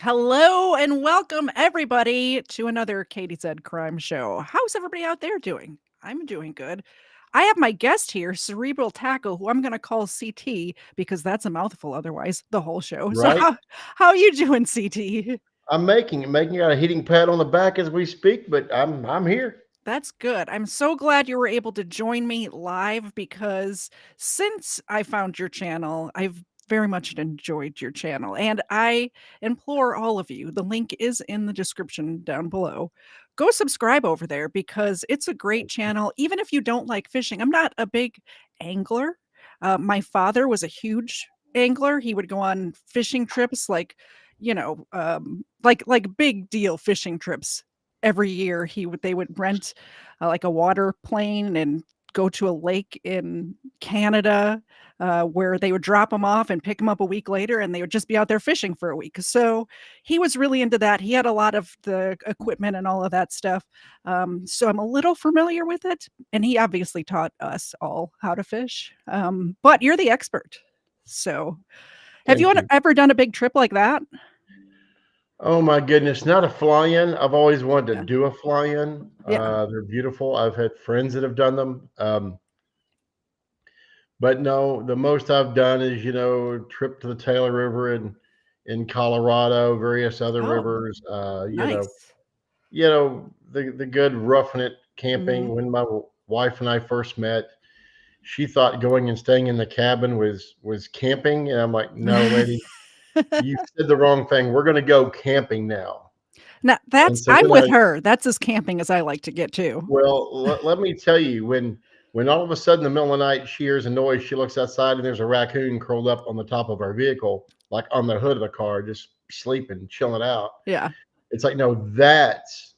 Hello and welcome everybody to another Katie Said Crime Show. How's everybody out there doing? I'm doing good. I have my guest here, Cerebral Tackle, who I'm going to call CT because that's a mouthful otherwise the whole show. So Right? how are you doing, CT? I'm making a heating pad on the back as we speak, but I'm here. That's good. I'm so glad you were able to join me live because since I found your channel, I've very much enjoyed your channel. And I implore all of you, the link is in the description down below. Go subscribe over there because it's a great channel. Even if you don't like fishing, I'm not a big angler. My father was a huge angler. He would go on fishing trips like big deal fishing trips every year. They would rent like a water plane and go to a lake in Canada where they would drop them off and pick them up a week later, and they would just be out there fishing for a week. So he was really into that. He had a lot of the equipment and all of that stuff. So I'm a little familiar with it, and he obviously taught us all how to fish. But you're the expert. So have you Thank you. ever done a big trip like that? Oh my goodness, not a fly-in. I've always wanted to Yeah. do a fly-in. Yeah. They're beautiful. I've had friends that have done them. But no, the most I've done is, trip to the Taylor River in Colorado, various other Oh, rivers. nice. The good roughing it camping. Hmm. When my wife and I first met, she thought going and staying in the cabin was camping, and I'm like, no, lady, you said the wrong thing. We're going to go camping now. Now And that's so I'm then with her. That's as camping as I like to get to. let me tell you, when all of a sudden, in the middle of the night, she hears a noise, she looks outside, and there's a raccoon curled up on the top of our vehicle, like on the hood of the car, just sleeping, chilling out. Yeah. It's like, no, that's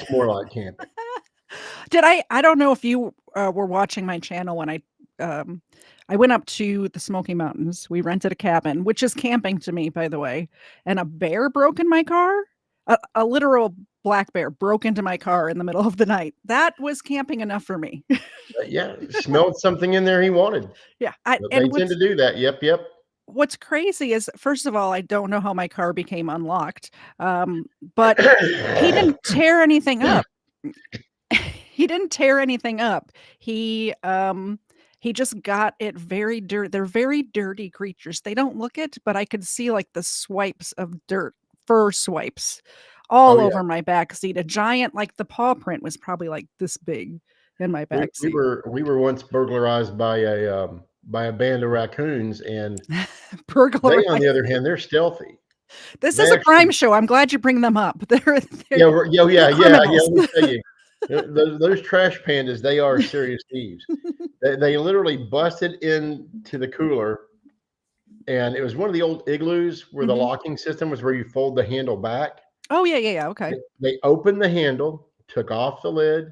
more like camping. I don't know if you were watching my channel when um I went up to the Smoky Mountains. We rented a cabin, which is camping to me, by the way, and a bear broke in my car. A literal black bear broke into my car in the middle of the night. That was camping enough for me. Yeah, smelled something in there he wanted. Yeah. I But they and tend to do that. Yep, yep. what's crazy is, first of all, I don't know how my car became unlocked. But he didn't tear anything up. He didn't tear anything up. He just got it very dirty. They're very dirty creatures. They don't look it, but I could see like the swipes of dirt, fur swipes Oh all yeah. over my back seat. A giant, like the paw print was probably like this big in my We back we seat. were we were once burglarized by a band of raccoons, and they, on the Burglarized. other hand, they're stealthy. This is They a crime actually, show. I'm glad you bring them up. They're yeah, they're yeah. criminals. Let me tell you, those trash pandas, they are serious thieves. They literally busted into the cooler, and it was one of the old igloos where the Hmm. locking system was where you fold the handle back. Oh yeah, yeah, yeah. Okay. They opened the handle, took off the lid,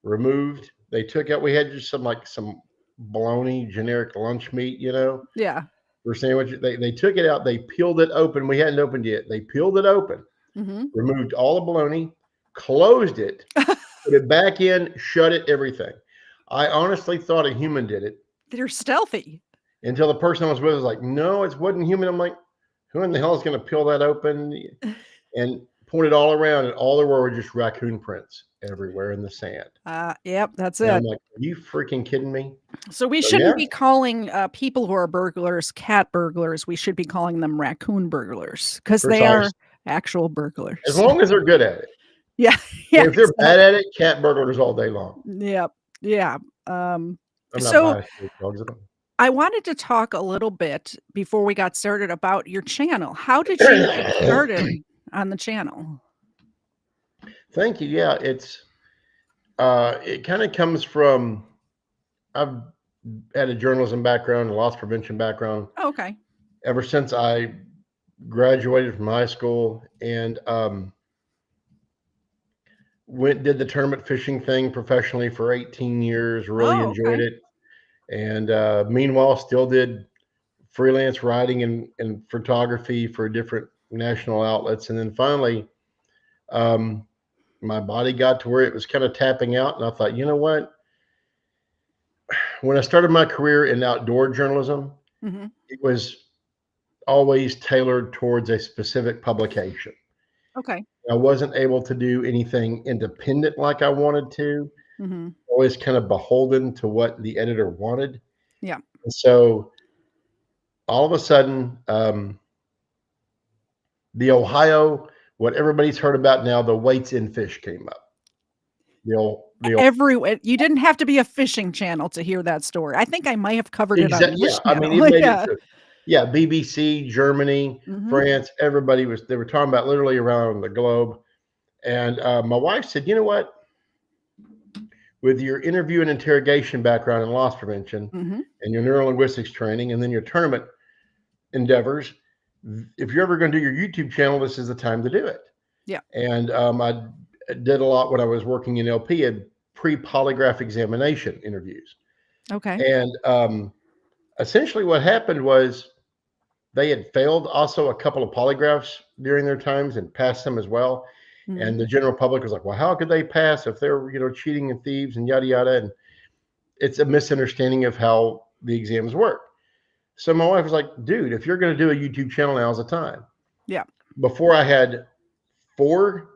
removed. They took out. We had just some bologna, generic lunch meat, Yeah. for sandwich. They took it out. They peeled it open. We hadn't opened yet. They peeled it open, Hmm. removed all the bologna, closed it, put it back in, shut it, everything. I honestly thought a human did it They're stealthy. until the person I was with was like, "No, it wasn't human." I'm like, "Who in the hell is going to peel that open?" And pointed all around, and all there were just raccoon prints everywhere in the sand. Yep, that's And I'm it. like, "Are you freaking kidding me?" So we So yeah, shouldn't be calling people who are burglars cat burglars. We should be calling them raccoon burglars because they are precise. actual As burglars. long as they're good at it. Yeah, yeah, If they're bad exactly. at it, cat burglars all day long. Yep, yeah. Um, I'm not so biased towards dogs at all. I wanted to talk a little bit before we got started about your channel. How did you get started on the channel? Thank you. Yeah, it kind of comes from, I've had a journalism background, a loss prevention background Oh, okay. ever since I graduated from high school, and did the tournament fishing thing professionally for 18 years. Really Oh, enjoyed okay. it, and meanwhile still did freelance writing and photography for different national outlets. And then finally, um, my body got to where it was kind of tapping out, and I thought, you know what? When I started my career in outdoor journalism, Hmm. it was always tailored towards a specific publication. Okay. I wasn't able to do anything independent like I wanted to. Mhm. Always kind of beholden to what the editor wanted. Yeah. And so all of a sudden, the Ohio, what everybody's heard about now, the weights in fish came up. The You didn't have to be a fishing channel to hear that story. I think I might have covered it on your Yeah, I mean, it channel. made it Yeah. to, yeah, BBC, Germany, Mhm. France, everybody was, they were talking about literally around the globe. And my wife said, you know what? With your interview and interrogation background in loss prevention Mhm. and your neurolinguistics training and then your tournament endeavors, if you're ever going to do your YouTube channel, this is the time to do it. Yeah. And I did a lot when I was working in LP at pre-polygraph examination interviews. Okay. And essentially what happened was they had failed also a couple of polygraphs during their times and passed them as well. Mhm. And the general public was like, well, how could they pass if they're, cheating and thieves and yada, yada. And it's a misunderstanding of how the exams work. So my wife was like, dude, if you're going to do a YouTube channel, now's the time. Yeah. Before I had 4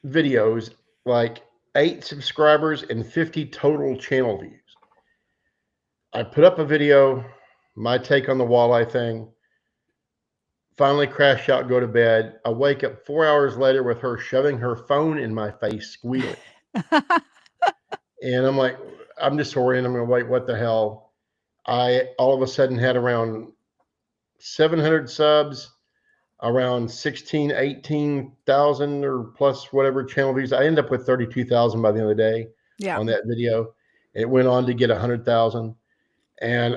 videos, like 8 subscribers and 50 total channel views. I put up a video, my take on the walleye thing, finally crash out, go to bed. I wake up 4 hours later with her shoving her phone in my face, squealing. And I'm like, I'm disoriented. I'm going, wait, what the hell? I all of a sudden had around 700 subs, around 16, 18,000 or plus whatever channel views. I ended up with 32,000 by the end of the day Yeah. on that video. It went on to get 100,000. And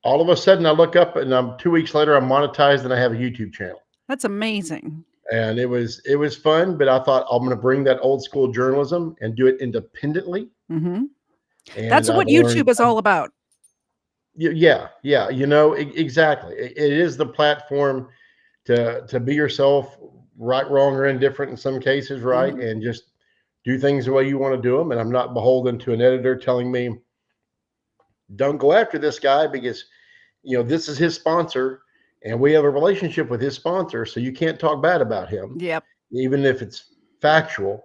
all of a sudden I look up and 2 weeks later, I'm monetized and I have a YouTube channel. That's amazing. And it was fun, but I thought I'm going to bring that old school journalism and do it independently. Mhm. And That's what I've learned, YouTube is all about. yeah, exactly. It is the platform to be yourself, right, wrong, or indifferent in some cases, right? Mhm. And just do things the way you want to do them. And I'm not beholden to an editor telling me, don't go after this guy because, this is his sponsor and we have a relationship with his sponsor. So you can't talk bad about him, Yep. even if it's factual.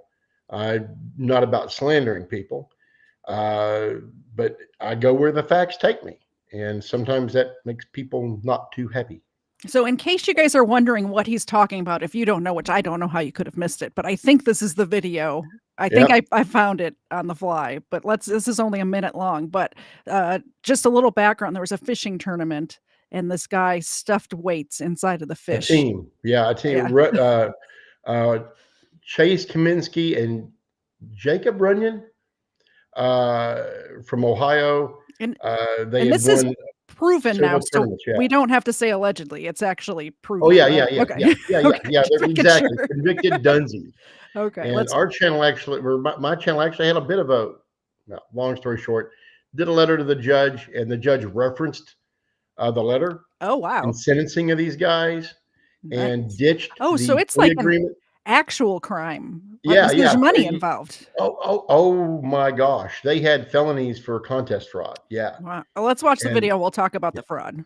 Not about slandering people, but I go where the facts take me. And sometimes that makes people not too happy. So in case you guys are wondering what he's talking about, if you don't know, which I don't know how you could have missed it, but I think this is the video. I think Yep. I found it on the fly, but this is only a minute long, but just a little background. There was a fishing tournament and this guy stuffed weights inside of the A fish. team. Yeah. A team. Yeah. Uh, Chase Kaminsky and Jacob Runyon from Ohio. And They and had this is won proven now, several so tournaments. Yeah. we don't have to say allegedly. It's actually Oh proven, yeah, right? yeah, yeah, Okay. yeah, yeah, yeah, Okay, yeah. just They're making exactly sure. convicted Dunsies. Okay, And our channel actually, or my channel actually had a bit of a, no, long story short, did a letter to the judge, and the judge referenced the letter Oh, in wow. sentencing of these guys and Nice. ditched Oh, so the it's plea like an agreement. actual crime. Yeah, There's yeah. money involved. Oh my gosh. They had felonies for contest fraud. Yeah. Wow. Well, let's watch the And video. We'll talk about the fraud.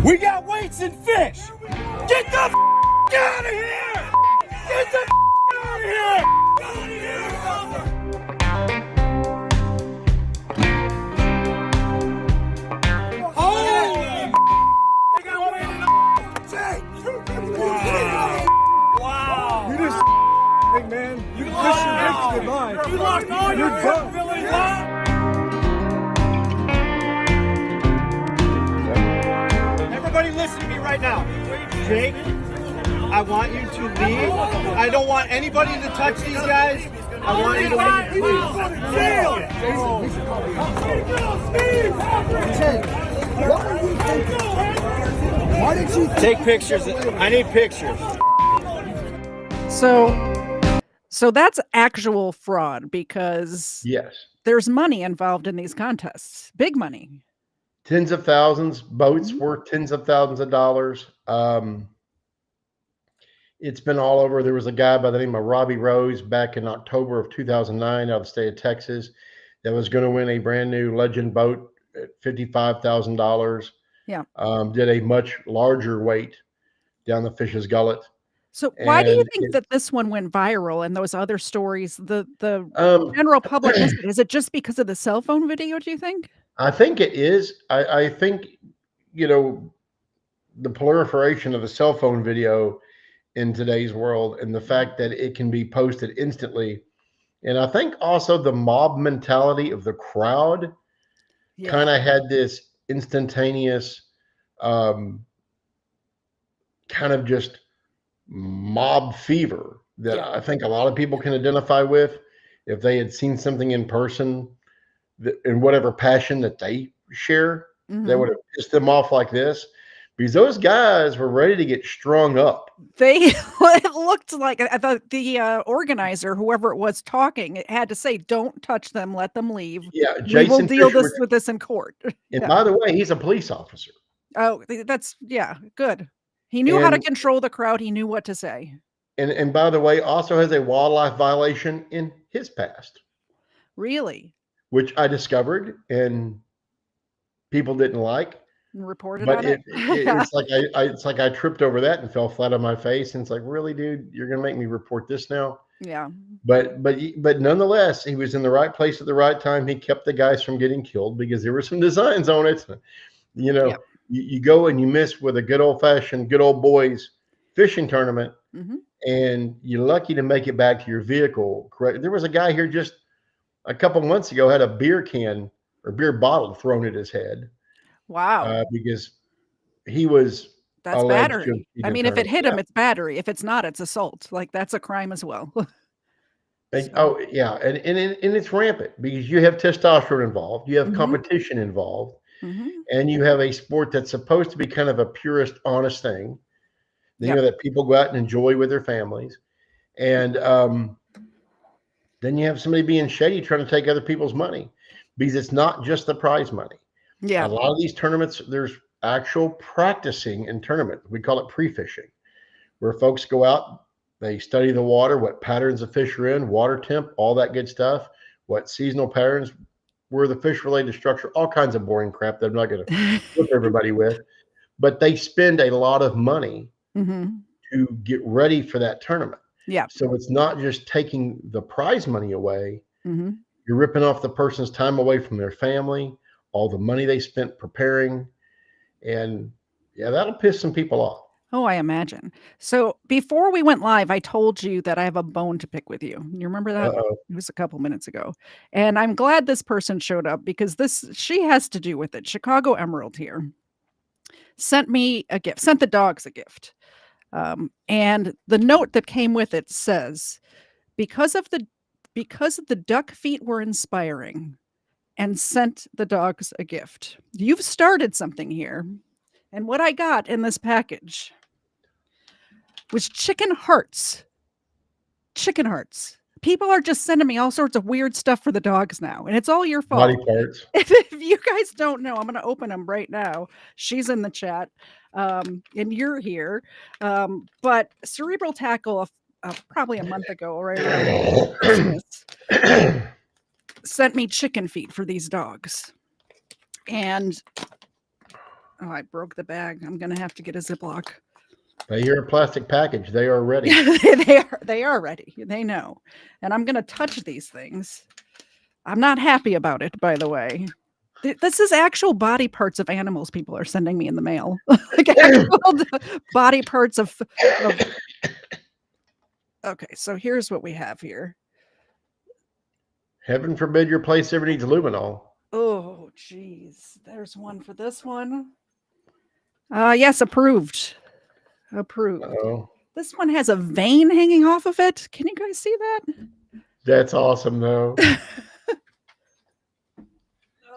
We got weights and fish. Get the out of here! Get the out of here! Holy! They got weight in the Wow! You just big man. You lost your mind. You lost all your credibility. Everybody listen to me right now. Jake, I want you to leave. I don't want anybody to touch these guys. I want you to leave, please. Why did you take pictures? I need pictures. So that's actual fraud because yes, there's money involved in these contests. Big money. tens of thousands, boats worth tens of thousands of dollars. It's been all over. There was a guy by the name of Robbie Rose back in October of 2009 out of the state of Texas that was going to win a brand new Legend boat at $55,000. Yeah. Did a much larger weight down the fish's gullet. So why do you And think that this one went viral and those other stories, the um, general public missed it? Is it just because of the cell phone video, do you think? I think it is. I think, you know, the proliferation of the cell phone video in today's world and the fact that it can be posted instantly. And I think also the mob mentality of the crowd kind of had this instantaneous kind of just mob fever that I think a lot of people can identify with if they had seen something in person that, in whatever passion that they share, that would have pissed them off like this. Because those guys were ready to get strung up. They it looked like the organizer, whoever it was talking, it had to say, "Don't touch them, let them leave. Yeah, We will Jason deal Fisher. with this in court." And by the way, he's a police officer. Oh, that's good. He knew how to And control the crowd. He knew what to say. and by the way, also has a wildlife violation in his past, Really? which I discovered and people didn't like. And reported But on it? it's like I tripped over that and fell flat on my face. And it's like, really, dude, you're gonna make me report this now? Yeah. But nonetheless, he was in the right place at the right time. He kept the guys from getting killed because there were some designs on it. You know, you go and you miss with a good old fashioned, good old boys fishing tournament, and you're lucky to make it back to your vehicle. Correct. There was a guy here just a couple months ago had a beer can or beer bottle thrown at his head. Wow. Because he was That's battery. I mean, if it hit him, it's battery. If it's not, it's assault. Like, that's a crime as well. Oh yeah, and it's rampant because you have testosterone involved, you have competition involved, and you have a sport that's supposed to be kind of a purist, honest thing. You know, that people go out and enjoy with their families, and then you have somebody being shady trying to take other people's money because it's not just the prize money. Yeah. A lot of these tournaments, there's actual practicing in tournament. We call it pre-fishing, where folks go out, they study the water, what patterns of fish are in, water temp, all that good stuff, what seasonal patterns, where the fish related structure, all kinds of boring crap that I'm not going to whip everybody with. But they spend a lot of money to get ready for that tournament. Yeah. So it's not just taking the prize money away. Mm-hmm. You're ripping off the person's time away from their family, all the money they spent preparing. And yeah, that'll piss some people off. Oh, I imagine. So before we went live, I told you that I have a bone to pick with you. You remember that? Uh-oh. It was a couple minutes ago. And I'm glad this person showed up because she has to do with it. Chicago Emerald here sent me a gift, sent the dogs a gift. And the note that came with it says, because of the duck feet were inspiring and sent the dogs a gift. You've started something here. And what I got in this package was chicken hearts. Chicken hearts. People are just sending me all sorts of weird stuff for the dogs now, and it's all your fault. Body parts. If you guys don't know, I'm going to open them right now. She's in the chat, and you're here. But Cerebral Tackle, probably a month ago, right around Christmas, sent me chicken feet for these dogs. And I broke the bag. I'm going to have to get a Ziploc. You're a plastic package. They are ready. They are ready. They know. And I'm going to touch these things. I'm not happy about it, by the way. This is actual body parts of animals people are sending me in the mail. Like actual body parts of... Okay, so here's what we have here. Heaven forbid your place ever needs luminol. Oh, geez. There's one for this one. Yes, approved. Approved. Uh-oh. This one has a vein hanging off of it. Can you guys see that? That's awesome, though.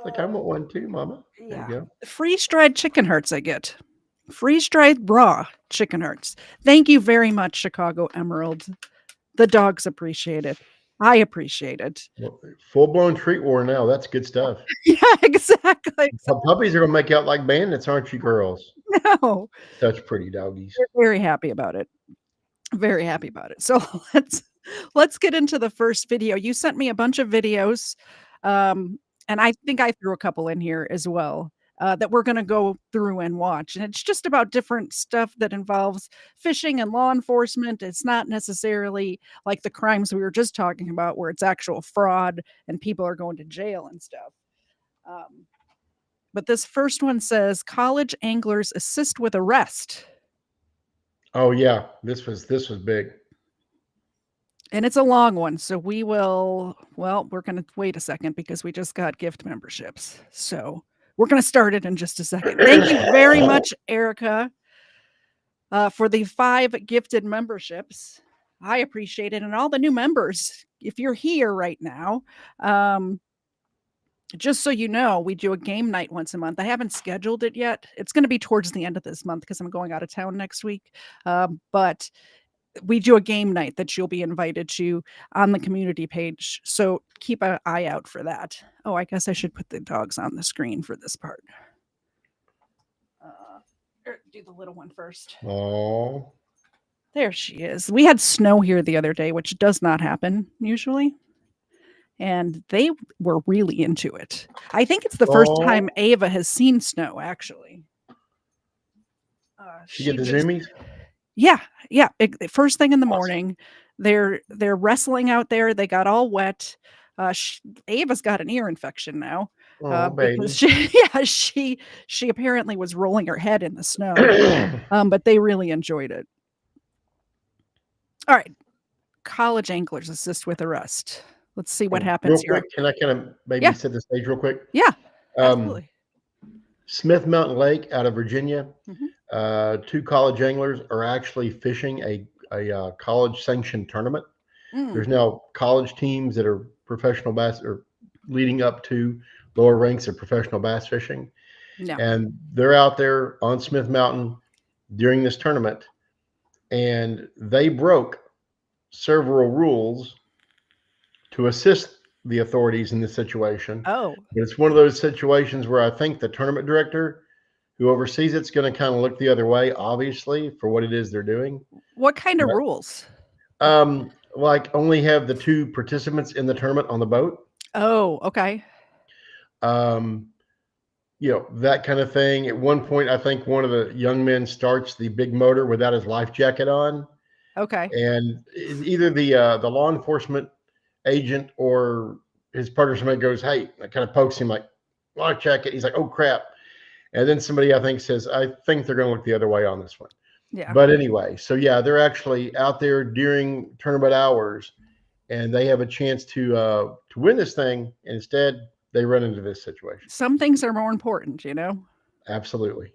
Like, I want one too, Mama. There you go. Freeze-dried chicken hearts I get. Freeze-dried raw chicken hearts. Thank you very much, Chicago Emerald. The dogs appreciate it. I appreciate it. Well, full-blown treat war now. That's good stuff. Yeah, exactly. Puppies are going to make out like bandits, aren't you, girls? No. Such pretty doggies. We're very happy about it. Very happy about it. So let's get into the first video. You sent me a bunch of videos, and I think I threw a couple in here as well, that we're gonna go through and watch, and it's just about different stuff that involves fishing and law enforcement. It's not necessarily like the crimes we were just talking about where it's actual fraud and people are going to jail and stuff. Um, but this first one says, "College anglers assist with arrest." Oh yeah, this was big. And it's a long one, so we're gonna wait a second because we just got gift memberships. So we're gonna start it in just a second. Thank you very much, Erica, for the 5 gifted memberships. I appreciate it. And all the new members, if you're here right now, just so you know, we do a game night once a month. I haven't scheduled it yet. It's gonna be towards the end of this month because I'm going out of town next week. But we do a game night that you'll be invited to on the community page. So keep an eye out for that. Oh, I guess I should put the dogs on the screen for this part. Do the little one first. Oh, There she is. We had snow here the other day, which does not happen usually. And they were really into it. I think it's the first time Ava has seen snow, actually. she get the zoomies? Yeah, yeah. First thing in the morning, they're wrestling out there. They got all wet. Ava's got an ear infection now Baby. because she apparently was rolling her head in the snow. But they really enjoyed it. All right, college anglers assist with arrest. Let's see what happens Real here. quick, can I kind of maybe set the stage real quick? Yeah, absolutely. Smith Mountain Lake out of Virginia. Mhm. 2 college anglers are actually fishing a college sanctioned tournament. There's now college teams that are professional bass or leading up to lower ranks of professional bass fishing. Yeah. And they're out there on Smith Mountain during this tournament, and they broke several rules to assist the authorities in this situation. Oh. But it's one of those situations where I think the tournament director who oversees it's going to kind of look the other way, obviously, for what it is they're doing. What kind of rules? Like only have the 2 participants in the tournament on the boat. Oh, okay. That kind of thing. At one point, I think one of the young men starts the big motor without his life jacket on. Okay. And either the law enforcement agent or his partner somebody goes, "Hey," that kind of pokes him like, "Life jacket." He's like, "Oh crap." And then somebody, I think, says, "I think they're going to look the other way on this one." Yeah. But anyway, so yeah, they're actually out there during tournament hours, and they have a chance to win this thing. And instead, they run into this situation. Some things are more important, you know? Absolutely.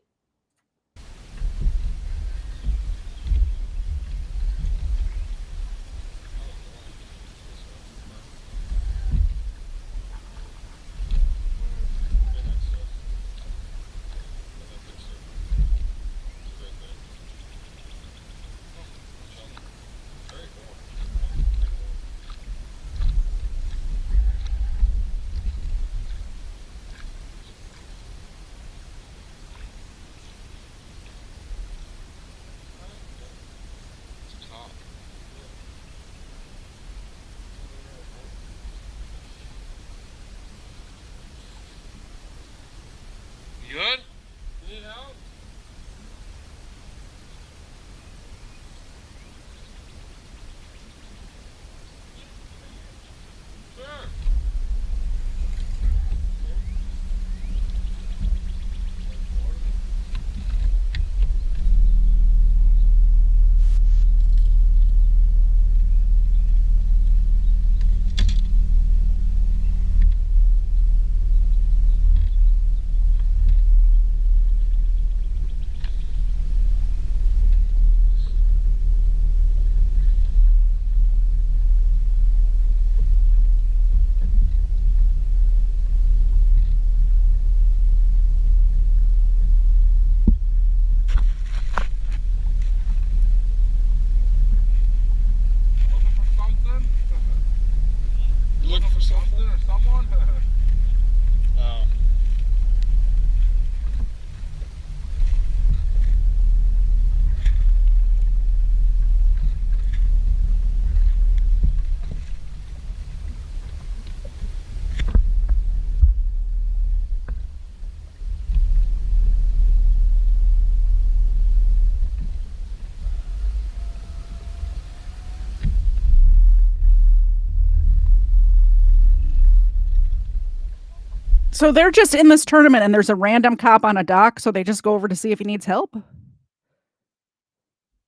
So they're just in this tournament and there's a random cop on a dock, so they just go over to see if he needs help?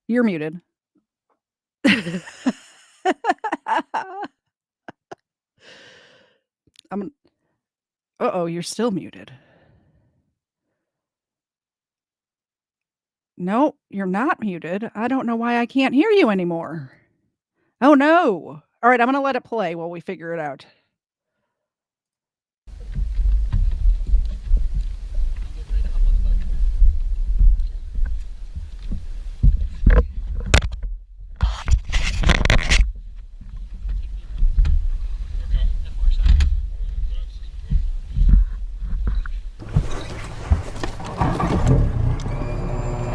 You're muted. Uh-oh, you're still muted. No, you're not muted. I don't know why I can't hear you anymore. Oh, no. All right, I'm gonna let it play while we figure it out.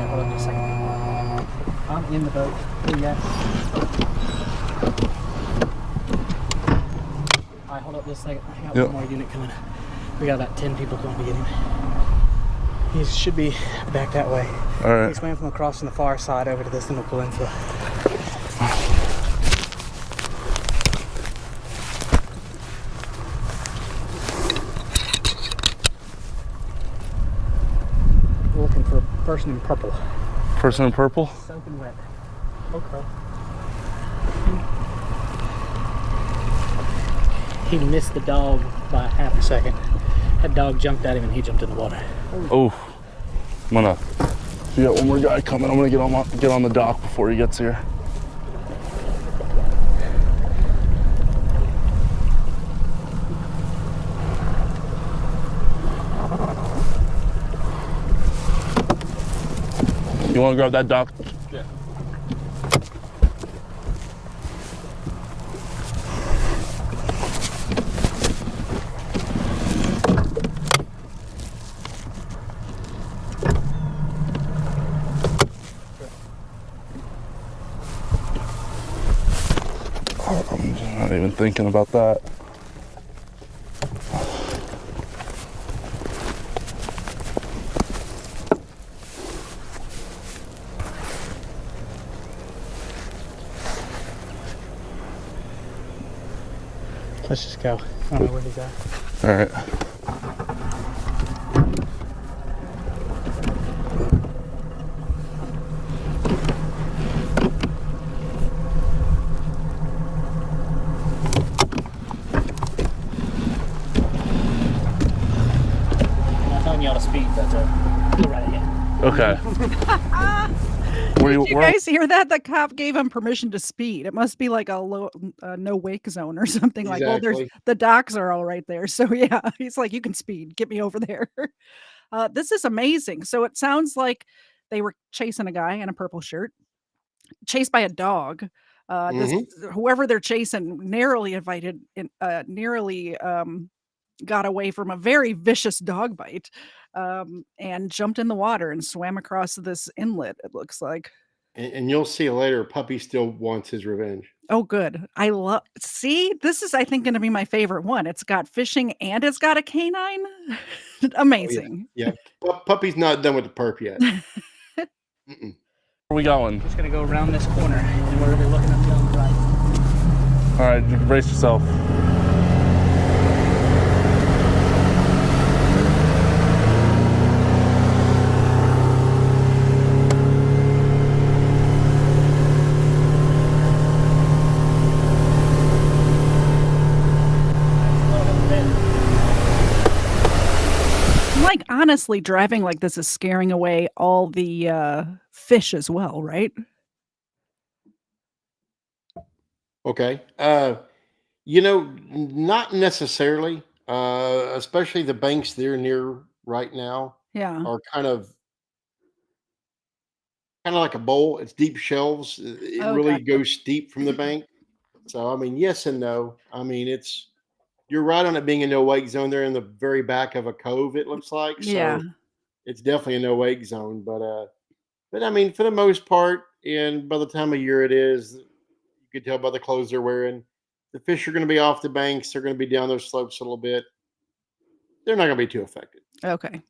Hold on just a second. I'm in the boat. Where you at? Alright, hold up just a second. I got one more unit coming. We got about 10 people going to get him. He should be back that way. Alright. He swam from across on the far side over to this little peninsula. We're looking for a person in purple. Person in purple? Soaking wet. Okay. He missed the dog by half a second. That dog jumped at him and he jumped in the water. Oh, we got one more guy coming. I'm gonna get on the dock before he gets here. You wanna grab that dock? Yeah. I'm not even thinking about that. Let's just go. I don't know where he's at. All right. I'm not telling you all to speed, but go right ahead. Okay. Did you guys hear that? The cop gave him permission to speed. It must be like a no wake zone or something. Like, well, there's the docks are all right there. So yeah, he's like, you can speed. Get me over there. This is amazing. So it sounds like they were chasing a guy in a purple shirt, chased by a dog. Whoever they're chasing narrowly got away from a very vicious dog bite, and jumped in the water and swam across this inlet, it looks like. And you'll see later, Puppy still wants his revenge. Oh, good. See, this is, I think, going to be my favorite one. It's got fishing and it's got a canine. Amazing. Oh, yeah. Puppy's not done with the perp yet. Where are we going? Just gonna go around this corner and we're gonna be looking up here on the right. All right, brace yourself. Like, honestly, driving like this is scaring away all the fish as well, right? Okay. Not necessarily. Especially the banks they're near right now Yeah. are kind of like a bowl. It's deep shelves. It really gotcha. goes steep from the bank. So I mean, yes and no. I mean, you're right on it being a no wake zone. They're in the very back of a cove, it looks like. Yeah. So it's definitely a no wake zone. But I mean, for the most part, and by the time of year it is, you can tell by the clothes they're wearing, the fish are going to be off the banks. They're going to be down those slopes a little bit. They're not going to be too affected. Okay.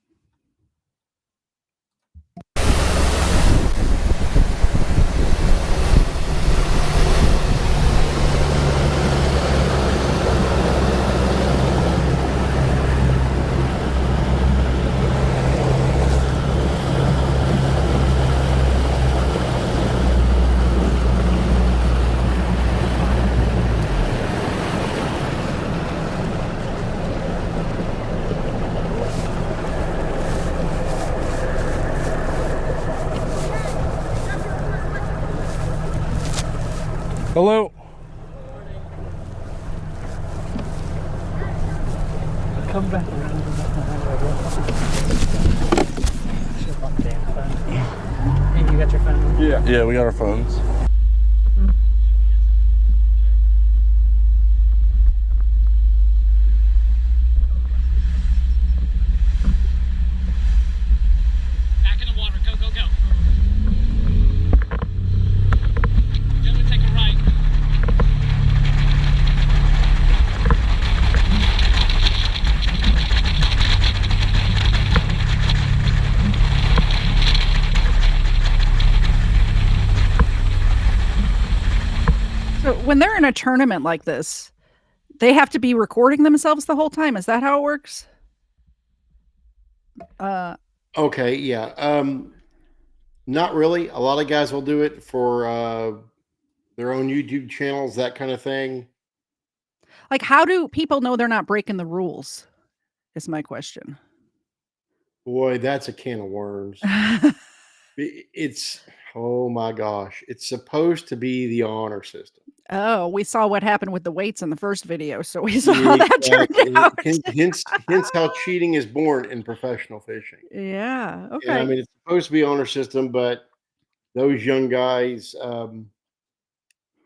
Hello. Come back around. And you got your phone? Yeah, we got our phones. Back in the water. Go, go, go. Then we take a right. So when they're in a tournament like this, they have to be recording themselves the whole time. Is that how it works? Okay, yeah. Not really. A lot of guys will do it for their own YouTube channels, that kind of thing. Like, how do people know they're not breaking the rules? Is my question. Boy, that's a can of worms. It's oh my gosh, it's supposed to be the honor system. Oh, we saw what happened with the weights in the first video, so we saw how that turned Exactly. out. Hence how cheating is born in professional fishing. Yeah. Yeah, I Okay. mean, it's supposed to be honor system, but those young guys,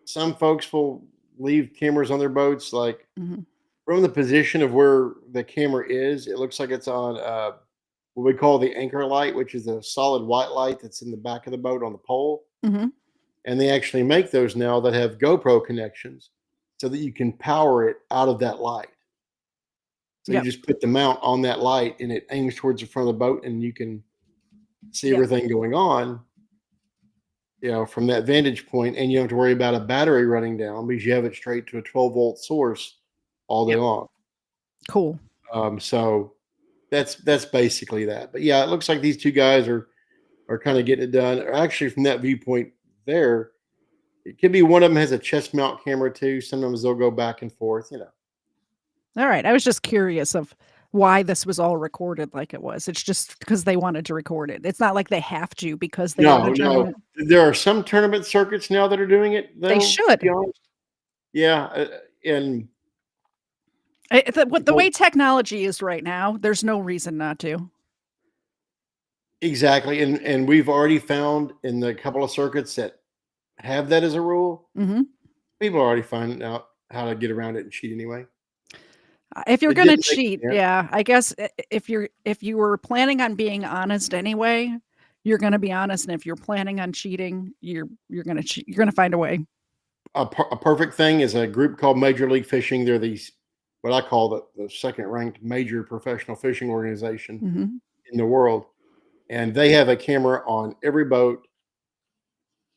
some folks will leave cameras on their boats, like Mhm. from the position of where the camera is. It looks like it's on what we call the anchor light, which is a solid white light that's in the back of the boat on the pole. Mhm. And they actually make those now that have GoPro connections so that you can power it out of that light. So Yep. you just put the mount on that light and it aims towards the front of the boat and you can see Yep. everything going on, from that vantage point, and you don't have to worry about a battery running down because you have it straight to a 12-volt source all day Yep. long. Cool. So that's basically that. But yeah, it looks like these two guys are kind of getting it done. Actually, from that viewpoint there, it could be one of them has a chest mount camera too. Sometimes they'll go back and forth. All right. I was just curious of why this was all recorded like it was. It's just because they wanted to record it. It's not like they have to because they are in a No. tournament. There are some tournament circuits now that are doing it, They though, to should. be honest. Yeah, and The people way technology is right now, there's no reason not to. exactly, and we've already found in the couple of circuits that have that as a rule, Mhm. people are already finding out how to get around it and cheat anyway. If you're It gonna didn't make cheat, sense. yeah, I guess if you were planning on being honest anyway, you're gonna be honest, and if you're planning on cheating, you're gonna cheat. You're gonna find a way. A perfect thing is a group called Major League Fishing. They're these what I call the second ranked major professional fishing organization Mhm. in the world, and they have a camera on every boat,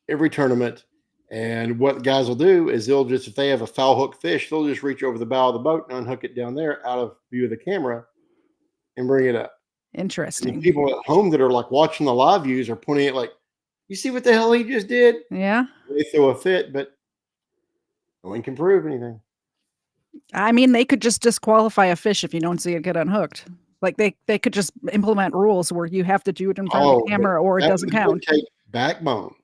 every tournament. And what guys will do is they'll just, if they have a foul hook fish, they'll just reach over the bow of the boat and unhook it down there out of view of the camera and bring it up. And the Interesting. people at home that are like watching the live views are pointing at like, you see what the hell he just did? Yeah. They throw a fit, but no one can prove anything. I mean, they could just disqualify a fish if you don't see it get unhooked. Like, they could just implement rules where you have to do it in front of Oh, the camera or it doesn't that would count. take backbone.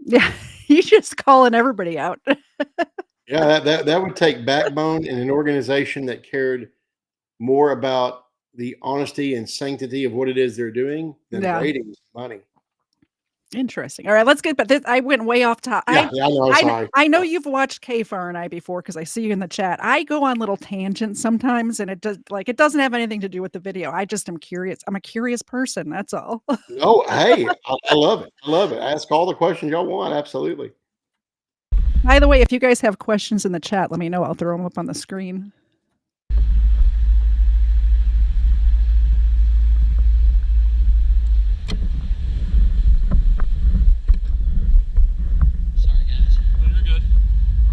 Yeah. You just calling everybody out. Yeah, that would take backbone in an organization that cared more about the honesty and sanctity of what it is they're doing than Yeah. ratings money. Interesting. All right, let's get but this I went way off top. Yeah, I know. Sorry. I know you've watched Kfar and I before because I see you in the chat. I go on little tangents sometimes and it doesn't have anything to do with the video. I just am curious. I'm a curious person, that's all. No, hey, I love it. I love it. Ask all the questions y'all want. Absolutely. By the way, if you guys have questions in the chat, let me know. I'll throw them up on the screen. Sorry, guys. You're good.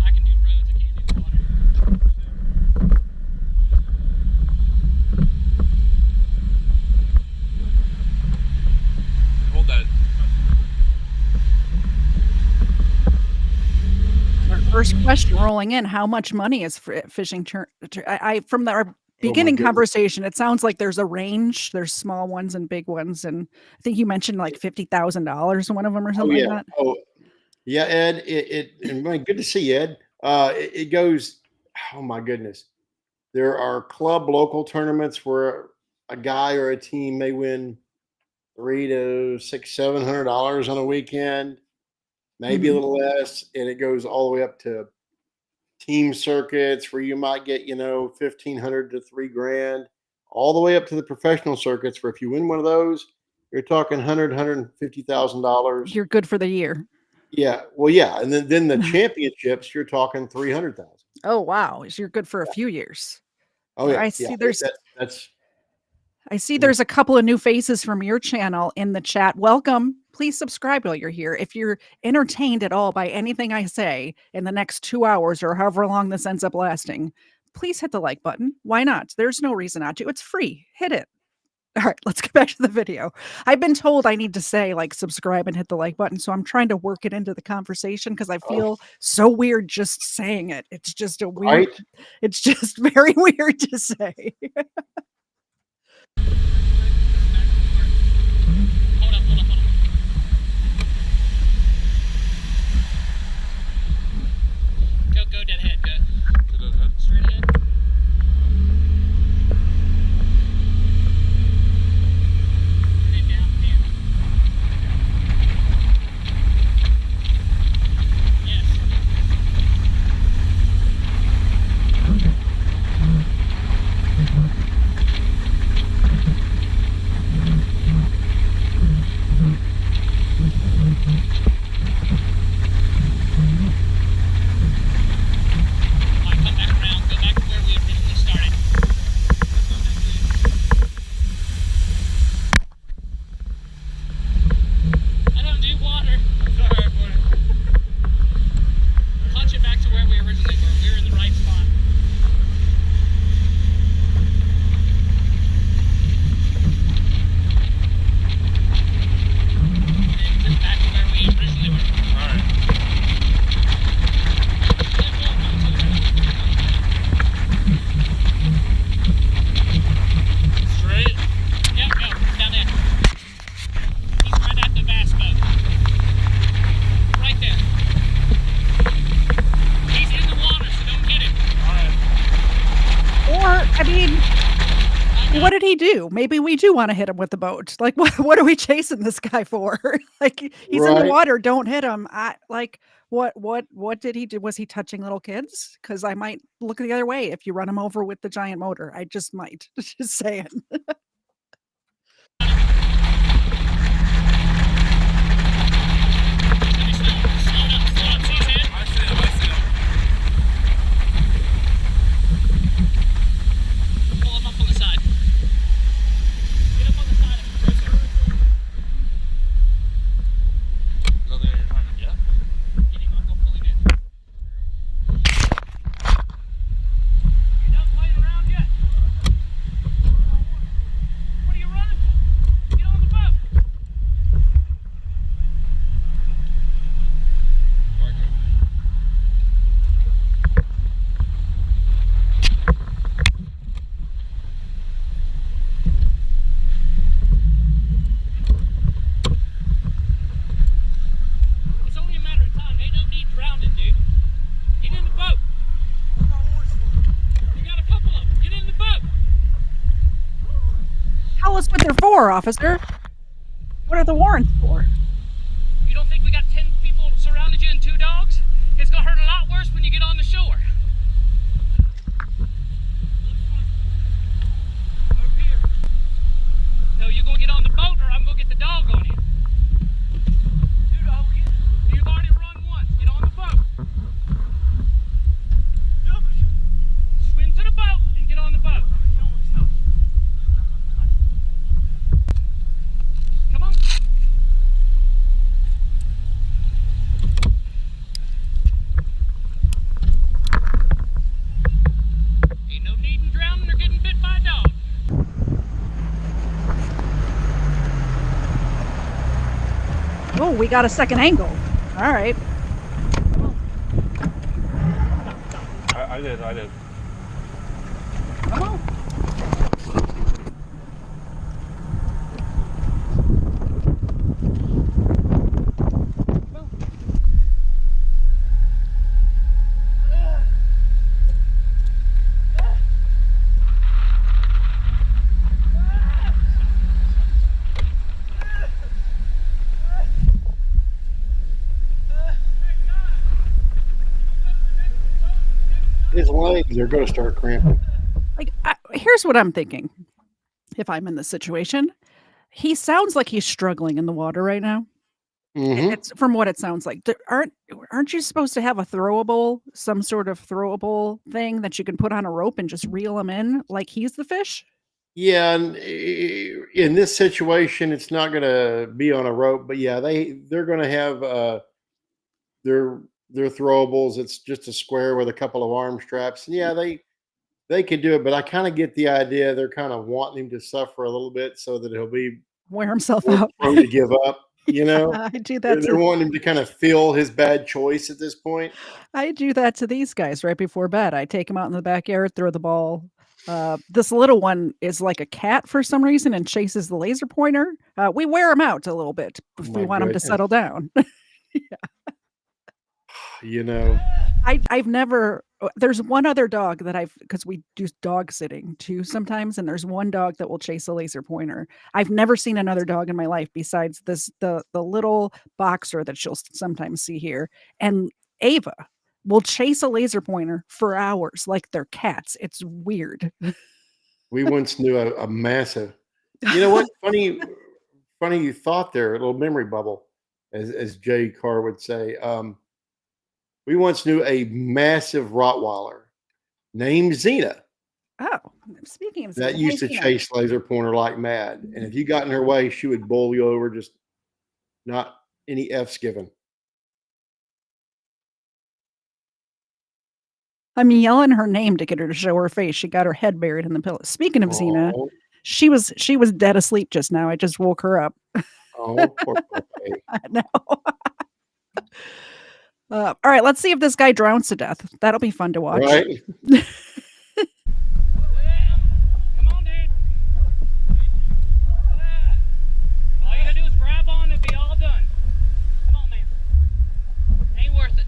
I can do roads, I can't do water. Hold that. Our first question rolling in: how much money is fishing? I from our beginning goodness. conversation, it sounds like there's a range. There's small ones and big ones, and I think you mentioned like $50,000 one of them or Oh something yeah. like that. Oh, Yeah, Ed. And man, good to see you, Ed. It goes. Oh my goodness. There are club local tournaments where a guy or a team may win three to six, $700 on a weekend, maybe a Mhm. little less, and it goes all the way up to team circuits where you might get 1,500 to 3 grand, all the way up to the professional circuits where if you win one of those, you're talking $150,000. You're good for the year. Yeah, well, yeah, and then the championships, you're talking 300,000. Oh, wow. So you're good for a few years. Oh yeah, I yeah. see there's That's I see there's a couple of new faces from your channel in the chat. Welcome. Please subscribe while you're here. If you're entertained at all by anything I say in the next 2 hours or however long this ends up lasting, please hit the like button. Why not? There's no reason not to. It's free. Hit it. All right, let's get back to the video. I've been told I need to say like subscribe and hit the like button, so I'm trying to work it into the conversation because I feel so weird just saying it. It's just a weird, right. it's just very weird to say. Hold up. Go dead ahead. Go dead ahead. Straight ahead. Then down. Yes. All right, come back around. Go back to where we originally started. I don't do water. I'm sorry, buddy. Punch it back to where we originally were. We were in the right spot. And just back to where we originally were. All right. Straight? Yep, go. Down there. He's right at the bass boat. Right there. He's in the water, so don't hit him. Alright. Or, I mean, what did he do? Maybe we do want to hit him with the boat. Like, what are we chasing this guy for? Like, he's in the Right. water. Don't hit him. What did he do? Was he touching little kids? Because I might look the other way if you run him over with the giant motor. I just might. Just saying. Slow up, see his head? I see him. Pull him up on the side. Get up on the side of him. Yeah? Get him, I'll go pull him in. You done playing around yet? What are you running? Get on the boat. It's only a matter of time. Ain't no need drowning, dude. Get in the boat. You got a couple of them. Get in the boat. Tell us what they're for, officer. What are the warrants for? You don't think we got 10 people surrounded you and 2 dogs? It's gonna hurt a lot worse when you get on the shore. Over here. No, you're gonna get on the boat or I'm gonna get the dog on you. You've already run once. Get on the boat. Swim to the boat and get on the boat. Come on. Ain't no need in drowning or getting bit by a dog. Oh, we got a second angle. All right. I did. Come on. legs, they're going to start cramping. Like, here's what I'm thinking. If I'm in this situation, he sounds like he's struggling in the water right now. Mm-hmm. It's from what it sounds like. Aren't you supposed to have a throwable, some sort of throwable thing that you can put on a rope and just reel him in like he's the fish? Yeah, and in this situation, it's not going to be on a rope, but yeah, they're going to have their throwables. It's just a square with a couple of arm straps. And yeah, they can do it, but I kind of get the idea. They're kind of wanting him to suffer a little bit so that he'll be Wear himself more out. prone to give up. You know, I do they're, that they're to wanting him to kind of feel his bad choice at this point. I do that to these guys right before bed. I take them out in the backyard, throw the ball. This little one is like a cat for some reason and chases the laser pointer. We wear him out a little bit if we My want him to goodness. settle down. You know, I've never. There's one other dog that because we do dog sitting too sometimes, and there's one dog that will chase a laser pointer. I've never seen another dog in my life besides the little boxer that you'll sometimes see here, and Ava will chase a laser pointer for hours like they're cats. It's weird. we once knew a massive. You know what? Funny you thought there. A little memory bubble, as Jay Carr would say. We once knew a massive Rottweiler named Xena Oh, speaking of that Xena, used to hey, Xena. chase laser pointer like mad. And if you got in her way, she would bowl you over, just not any F's given. I'm yelling her name to get her to show her face. She got her head buried in the pillow. Speaking of Xena, Oh, she was dead asleep just now. I just woke her up. poor puppy. I know. All right, let's see if this guy drowns to death. That'll be fun to watch. Right? Come on, dude. All you gotta do is grab on and be all done. Come on, man. Ain't worth it.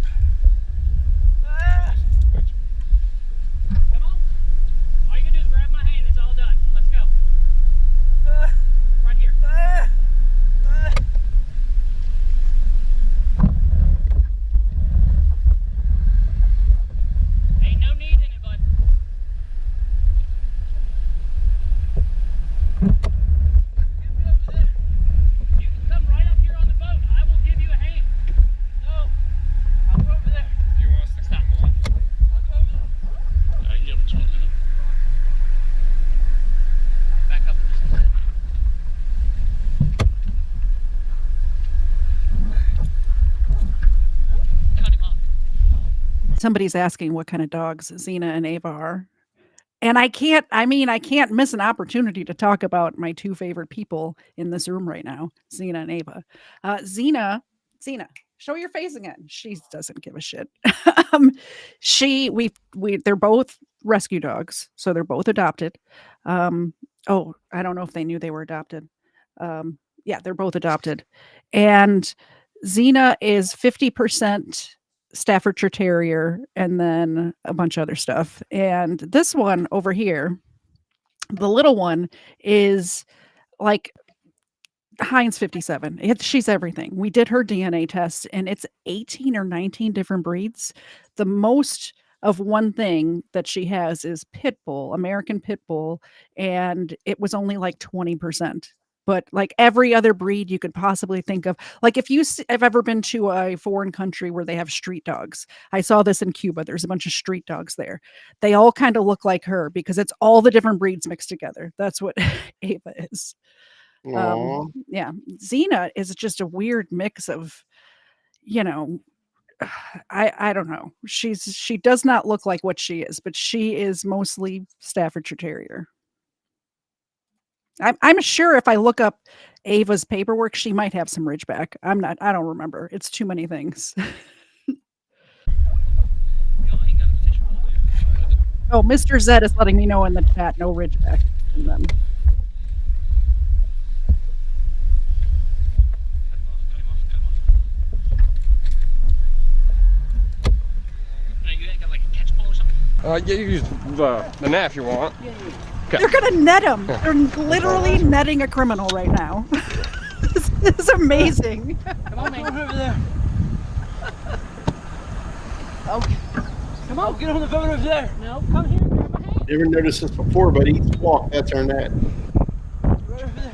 Come on. All you gotta do is grab my hand. It's all done. Let's go. Right here. Ain't no need in it, bud. You can come right up here on the boat. I will give you a hand. No, I'll go over there. You want us to stop? I'll go over there. You can swim to them. Back up just a bit. Cut him off. Somebody's asking what kind of dogs Xena and Ava are. And I can't miss an opportunity to talk about my two favorite people in this room right now, Xena and Ava. Xena, show your face again. She doesn't give a shit. They're both rescue dogs, so they're both adopted. I don't know if they knew they were adopted. Yeah, they're both adopted. And Xena is 50% Staffordshire Terrier and then a bunch of other stuff. And this one over here, the little one, is like Heinz 57. She's everything. We did her DNA test and it's 18 or 19 different breeds. The most of one thing that she has is pit bull, American pit bull, and it was only like 20%. But like every other breed you could possibly think of, like if I've ever been to a foreign country where they have street dogs. I saw this in Cuba. There's a bunch of street dogs there. They all kind of look like her because it's all the different breeds mixed together. That's what Ava is. Yeah, Xena is just a weird mix of, I don't know. She does not look like what she is, but she is mostly Staffordshire Terrier. I'm sure if I look up Ava's paperwork, she might have some Ridgeback. I don't remember. It's too many things. Oh, Mr. Zed is letting me know in the chat, no Ridgeback in them. Yeah, you can use the net if you want. Okay. They're gonna net him. They're literally netting a criminal right now. This is amazing. Come on, man. Okay. Come on, get on the boat over there. No, come here and grab my hand. You ever noticed this before, but each squawk, that's our net. Right over there.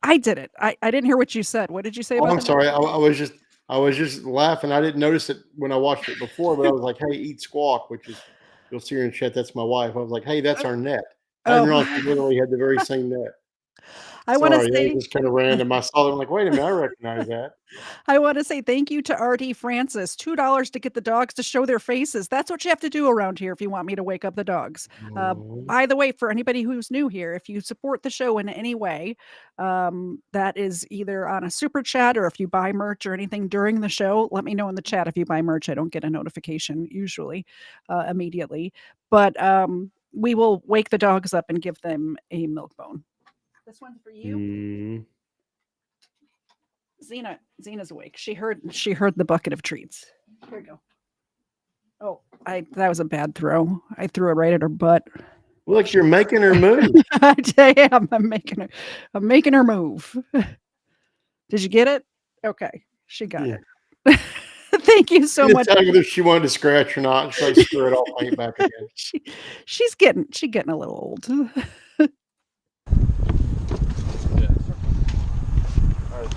I did it. I didn't hear what you said. What did you say Oh, about I'm sorry. I was just laughing. I didn't notice it when I watched it before, but I was like, "Hey, eat squawk," which is, you'll see her in chat. That's my wife. I was like, "Hey, that's our net." I didn't realize we literally had the very same net. I want to Sorry, that say was just kind of random. I saw them like, wait a minute, I recognize that. I want to say thank you to RD Francis. $2 to get the dogs to show their faces. That's what you have to do around here if you want me to wake up the dogs. By the way, for anybody who's new here, if you support the show in any way, that is either on a super chat or if you buy merch or anything during the show, let me know in the chat if you buy merch. I don't get a notification usually immediately, but we will wake the dogs up and give them a milk bone. This one's for you. Zena's awake. She heard the bucket of treats. Here we go. Oh, that was a bad throw. I threw it right at her butt. Look, you're making her move. I am. I'm making her move. Did you get it? Okay, she got it. Thank you so much. Tell her if she wanted to scratch or not. She's like, screw it, I'll paint back again. She's getting a little old.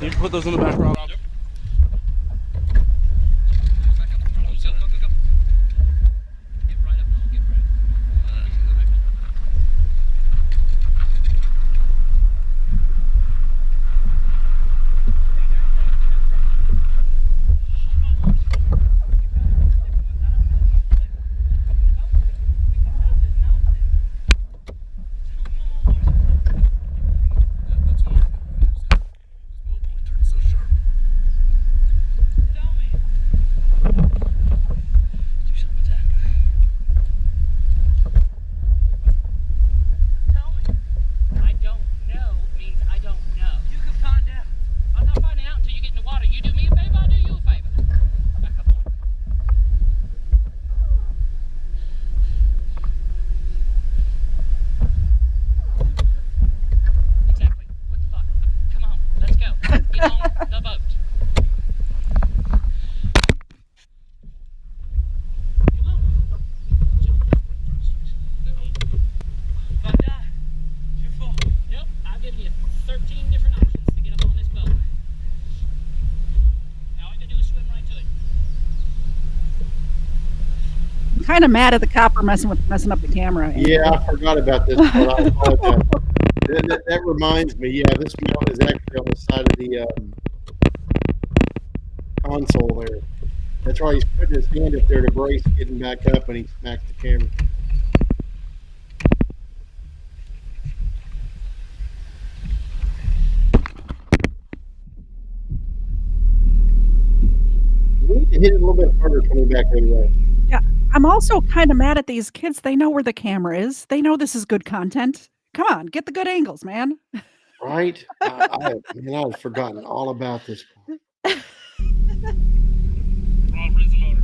You can put those in the back, Rob. Yep. Kind of mad at the copper messing up the camera. Yeah, I forgot about this. But I apologize. That reminds me. Yeah, this mount is actually on the side of the console there. That's why he's putting his hand up there to brace getting back up, and he smacks the camera. We need to hit it a little bit harder coming back anyway. Yeah, I'm also kind of mad at these kids. They know where the camera is. They know this is good content. Come on, get the good angles, man. Right? I've forgotten all about this. Rob, raise the motor.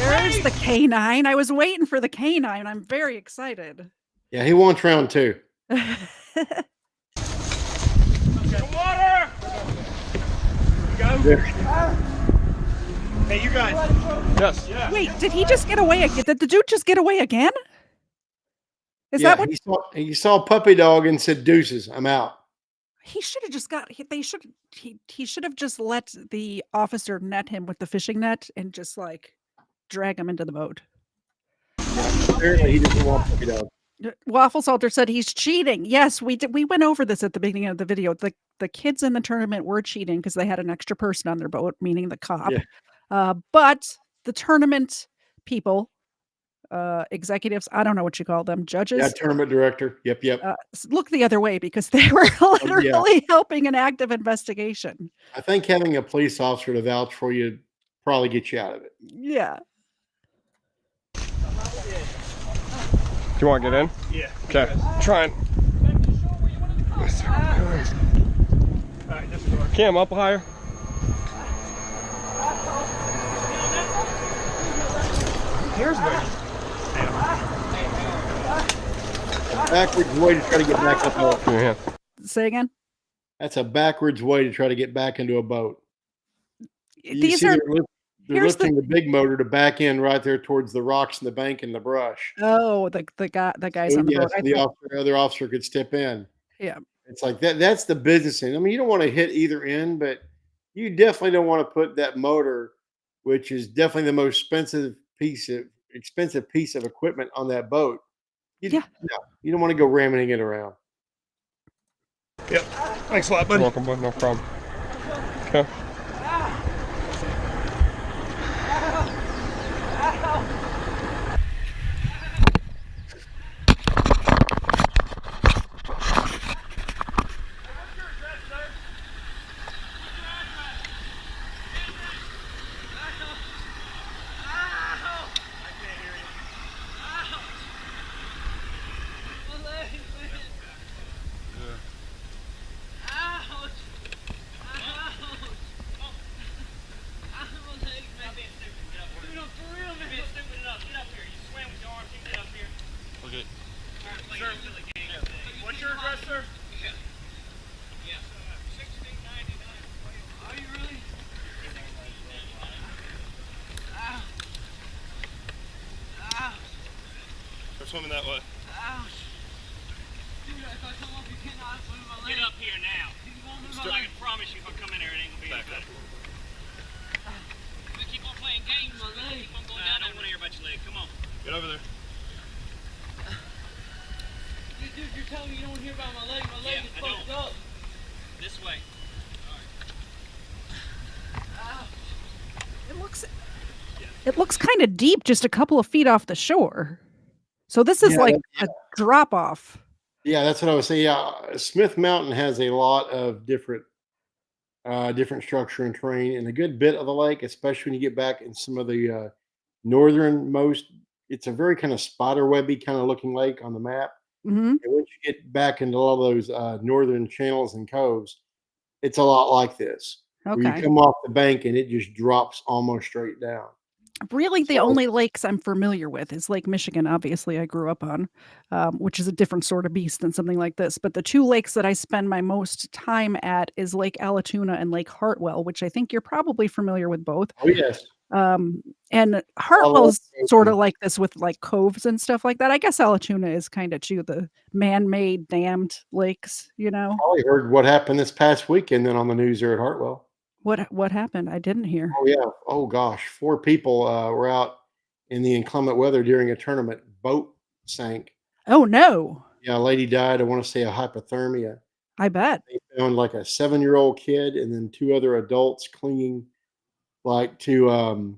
There's the K9. I was waiting for the K9. I'm very excited. Yeah, he wants round 2. Water! Hey, you guys. Yes. Yeah. Wait, did he just get away again? Did the dude just get away again? Is that what he saw a puppy dog and said, "Deuces, I'm out." He should have just got. They should. He should have just let the officer net him with the fishing net and just like drag him into the boat. Apparently, he didn't want puppy dogs. Waffle Salter said he's cheating. Yes, we did. We went over this at the beginning of the video. The kids in the tournament were cheating because they had an extra person on their boat, meaning the cop. Yeah. But the tournament people, executives, I don't know what you call them, Yeah, judges, tournament director. Yep. look the other way because they were literally helping an active investigation. I think having a police officer to vouch for you probably gets you out of it. Yeah. Do you want to get in? Yeah. Okay. Trying. Cam, up higher. Here's where. Backwards way to try to get back up. Give me your hand. Say again. That's a backwards way to try to get back into a boat. You These see are. they're here's lifting the big motor to back in right there towards the rocks and the bank and the brush. Oh, the guys So, on the yeah, boat. so the other officer could step in. Yeah. It's like that. That's the business end. I mean, you don't want to hit either end, but you definitely don't want to put that motor, which is definitely the most expensive piece of equipment on that boat. No, you don't want to go ramming it around. Yep. Thanks a lot, You're buddy. welcome, bud. No problem. Okay. What's your address, sir? Are you really? We're swimming that way. Dude, if I come up, you cannot swim my leg. Get up here now. I can promise you if I come in there, it ain't gonna be any better. We keep on playing games. My leg. Keep on going down. I don't want to hear about your leg. Come on. Get over there. Dude, you're telling me you don't want to hear about my leg. My leg is fucked up. This way. It looks kind of deep, just a couple of feet off the shore. So this is like a drop off. Yeah, that's what I was saying. Yeah, Smith Mountain has a lot of different structure and terrain, and a good bit of the lake, especially when you get back in some of the northernmost. It's a very kind of spider webby kind of looking lake on the map. Mm-hmm. And once you get back into all those northern channels and coves, it's a lot like this. Where you Okay. come off the bank and it just drops almost straight down. Really, the only lakes I'm familiar with is Lake Michigan, obviously, I grew up on, which is a different sort of beast than something like this. But the two lakes that I spend my most time at is Lake Allatoona and Lake Hartwell, which I think you're probably familiar with both. Oh, yes. And Hartwell's sort of like this with like coves and stuff like that. I guess Allatoona is kind of too, the man-made dammed lakes, you know? Probably heard what happened this past weekend then on the news there at Hartwell. What happened? I didn't hear. Oh, yeah. Oh, gosh. 4 people were out in the inclement weather during a tournament. Boat sank. Oh, no. Yeah, a lady died. I want to say a hypothermia. I bet. They found like a 7-year-old kid and then 2 other adults clinging like to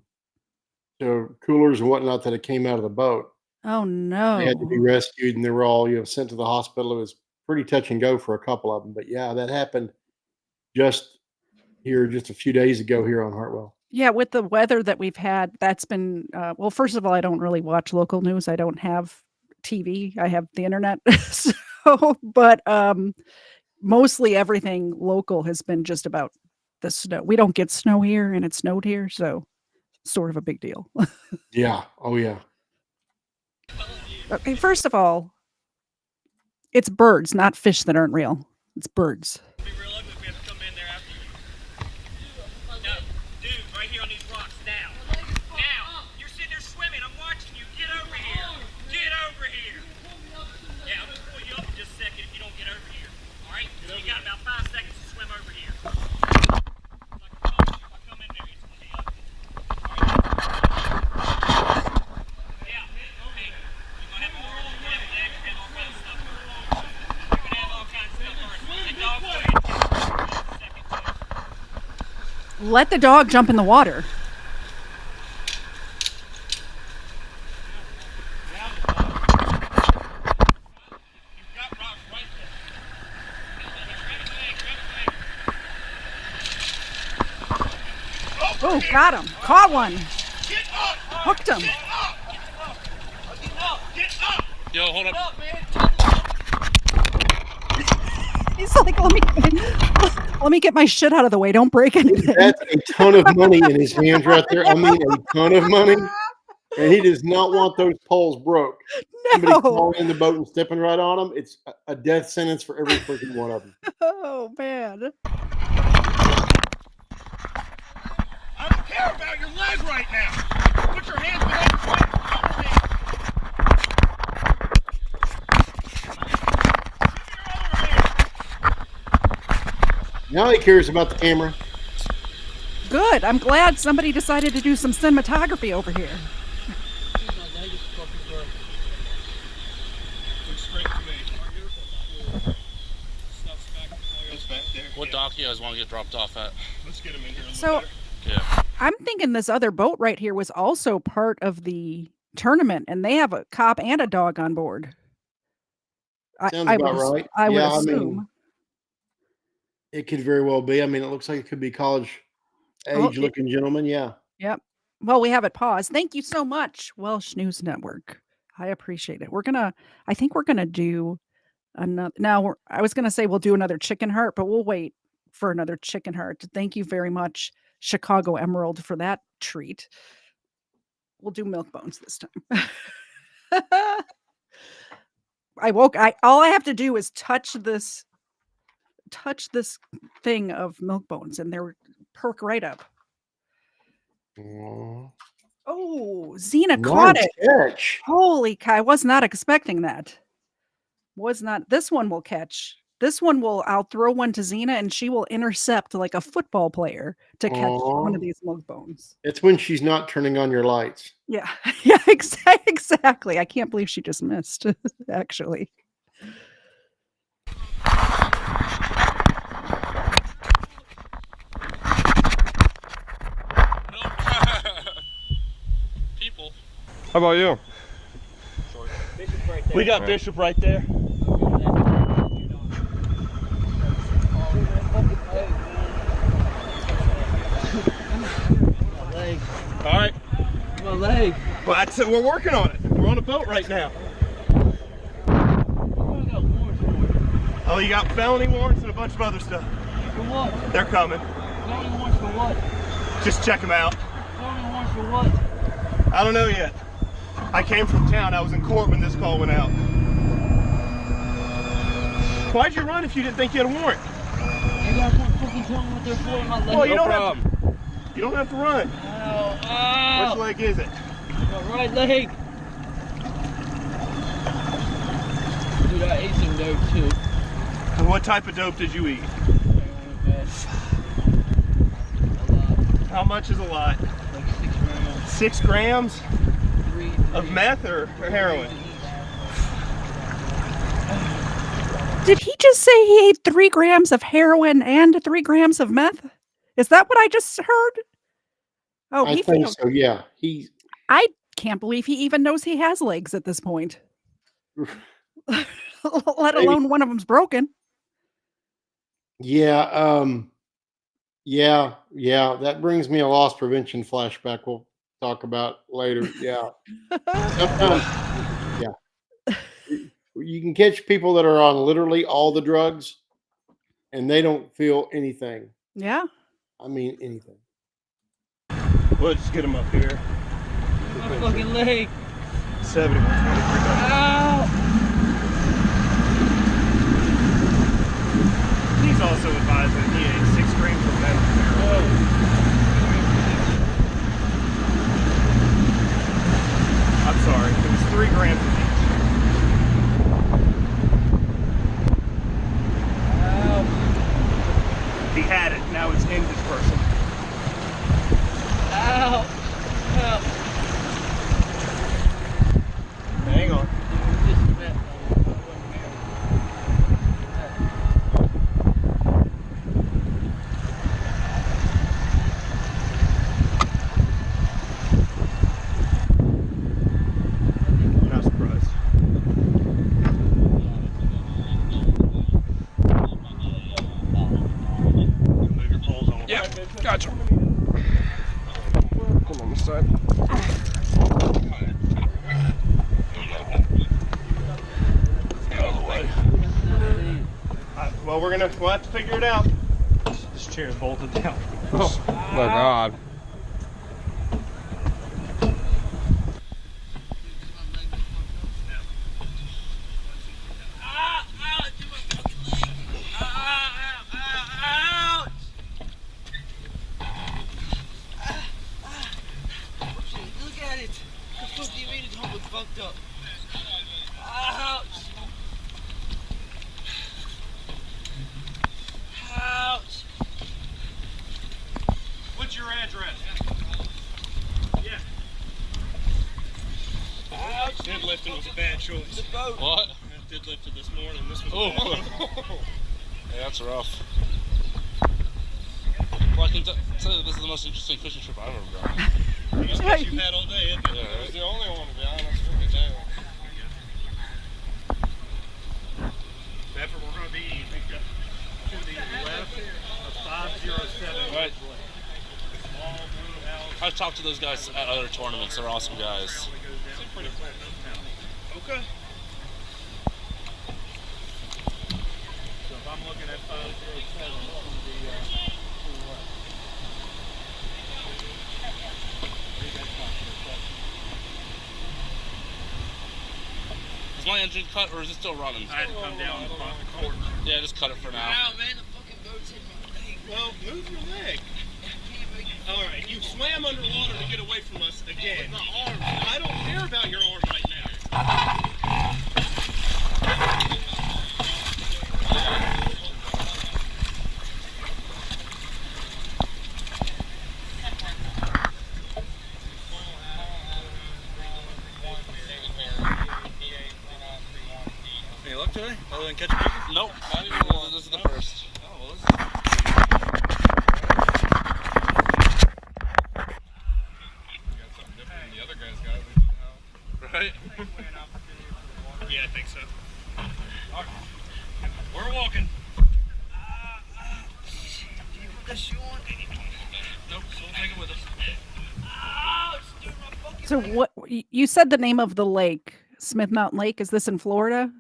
coolers and whatnot that had came out of the boat. Oh, no. They had to be rescued and they were all, sent to the hospital. It was pretty touch and go for a couple of them. But yeah, that happened just a few days ago here on Hartwell. Yeah, with the weather that we've had, that's been well, first of all, I don't really watch local news. I don't have TV. I have the internet. But mostly everything local has been just about the snow. We don't get snow here and it snowed here, so sort of a big deal. Yeah. Oh, yeah. Okay, first of all, it's birds, not fish that aren't real. It's birds. It'd be real ugly if we have to come in there after you. No, dude, right here on these rocks now. Now, you're sitting there swimming. I'm watching you. Get over here. Get over here. Yeah, I'm gonna pull you up in just a second if you don't get over here. All Alright, so you got about 5 seconds to swim over here. Like I told you, if I come in there, it's gonna be ugly. Yeah, hey, you're gonna have a world, you're gonna have legs, you're gonna have all kinds of stuff. You're gonna have all kinds of stuff first. The dog will hit you second too. Let the dog jump in the water. Oh, got him. Caught one. Hooked him. Yo, hold up. He's like, let me get my shit out of the way. Don't break anything. That's a ton of money in his hands right there. I mean, a ton of money. And he does not want those poles broke. Somebody No. falling in the boat and stepping right on them, it's a death sentence for every freaking one of them. Oh, man. I don't care about your leg right now. Put your hands behind your back. Now he cares about the camera. Good. I'm glad somebody decided to do some cinematography over here. What dock you guys want to get dropped off at? Let's get him in here. So Yeah. I'm thinking this other boat right here was also part of the tournament, and they have a cop and a dog on board. Sounds about right. I would Yeah, I mean, assume. It could very well be. I mean, it looks like it could be college age looking gentlemen. Yeah. Yep. Well, we have it paused. Thank you so much, Welsh News Network. I appreciate it. I think we're gonna do another. Now, I was gonna say we'll do another chicken heart, but we'll wait for another chicken heart. Thank you very much, Chicago Emerald, for that treat. We'll do milk bones this time. All I have to do is touch this thing of milk bones, and they're perk right up. Aw. Oh, Xena caught Nice it. catch. Holy cow, I was not expecting that. This one will catch. I'll throw one to Xena and she will intercept like a football player to catch one of Aw. these milk bones. It's when she's not turning on your lights. Yeah. Yeah, exactly. I can't believe she just missed, actually. People. How about you? We got Bishop right there. All right. My leg. Well, that's it. We're working on it. We're on a boat right now. Oh, you got felony warrants and a bunch of other stuff. For what? They're coming. Felony warrants for what? Just check them out. Felony warrants for what? I don't know yet. I came from town. I was in court when this call went out. Why'd you run if you didn't think you had a warrant? You guys won't fucking tell me what they're for. My leg. Well, you No don't problem. you don't have to run. Ow, ow. Which leg is it? My right leg. Dude, I ate some dope too. And what type of dope did you eat? How much is a lot? Like 6 grams. 6 grams 3 of meth or heroin? Did he just say he ate 3 grams of heroin and 3 grams of meth? Is that what I just heard? Oh, I think so. Yeah. I can't believe he even knows he has legs at this point. Let alone one of them's broken. Yeah. Yeah. That brings me a loss prevention flashback. We'll talk about later. Yeah. Sometimes, yeah. You can catch people that are on literally all the drugs and they don't feel anything. Yeah. I mean, anything. We'll just get them up here. My fucking leg. 70. Ow. He's also advised that he ate 6 grams of meth. I'm sorry. It was 3 grams of each. He had it. Now it's in his person. Ow! Ow! Hang on. Not surprised. Move your poles on. Yeah, gotcha. Come on this side. Out of the way. Well, we'll have to figure it out. This chair's bolted down. Oh my God. Look at it. The fuck do you mean it's all fucked up? Ouch! Ouch! What's your address? Yeah. Ouch! Deadlifting was a bad choice. The boat. What? I deadlifted this morning. This was Yeah, that's rough. Well, I can tell you this is the most interesting fishing trip I've ever done. That's what you've had all day, isn't it? Yeah, right? It's the only one, to be honest. Bedford, we're going to be to the left of 507. Right. I've talked to those guys at other tournaments. They're awesome guys. Okay. So if I'm looking at 507 from the Is my engine cut or is it still running? I had to come down and cross the corner. Yeah, just cut it for now. Ow, man, the fucking boat's hitting my leg. Well, move your leg. All right, you swam underwater to get away from us again. My arm. I don't care about your arm right now. Any luck today, other than catching bacon? Nope, not even one. This is the first. Oh, well, this is... Right? Yeah, I think so. We're walking. Do you put that shoe on? Nope, so we'll take it with us. Ouch, dude, my fucking So leg. what you said the name of the lake, Smith Mountain Lake, is this in Florida?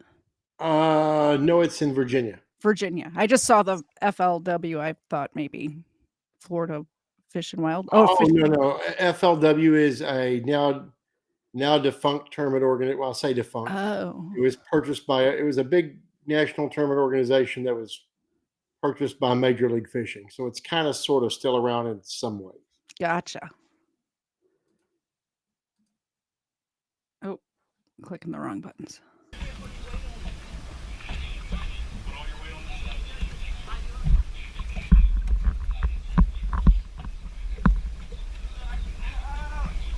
No, it's in Virginia. Virginia. I just saw the FLW. I thought maybe Florida Fish and Wild. Oh, Fish- no. FLW is a now defunct tournament organization. Well, I'll say defunct. Oh, It was purchased by it was a big national tournament organization that was purchased by Major League Fishing. So it's kind of sort of still around in some ways. gotcha. Oh, clicking the wrong buttons.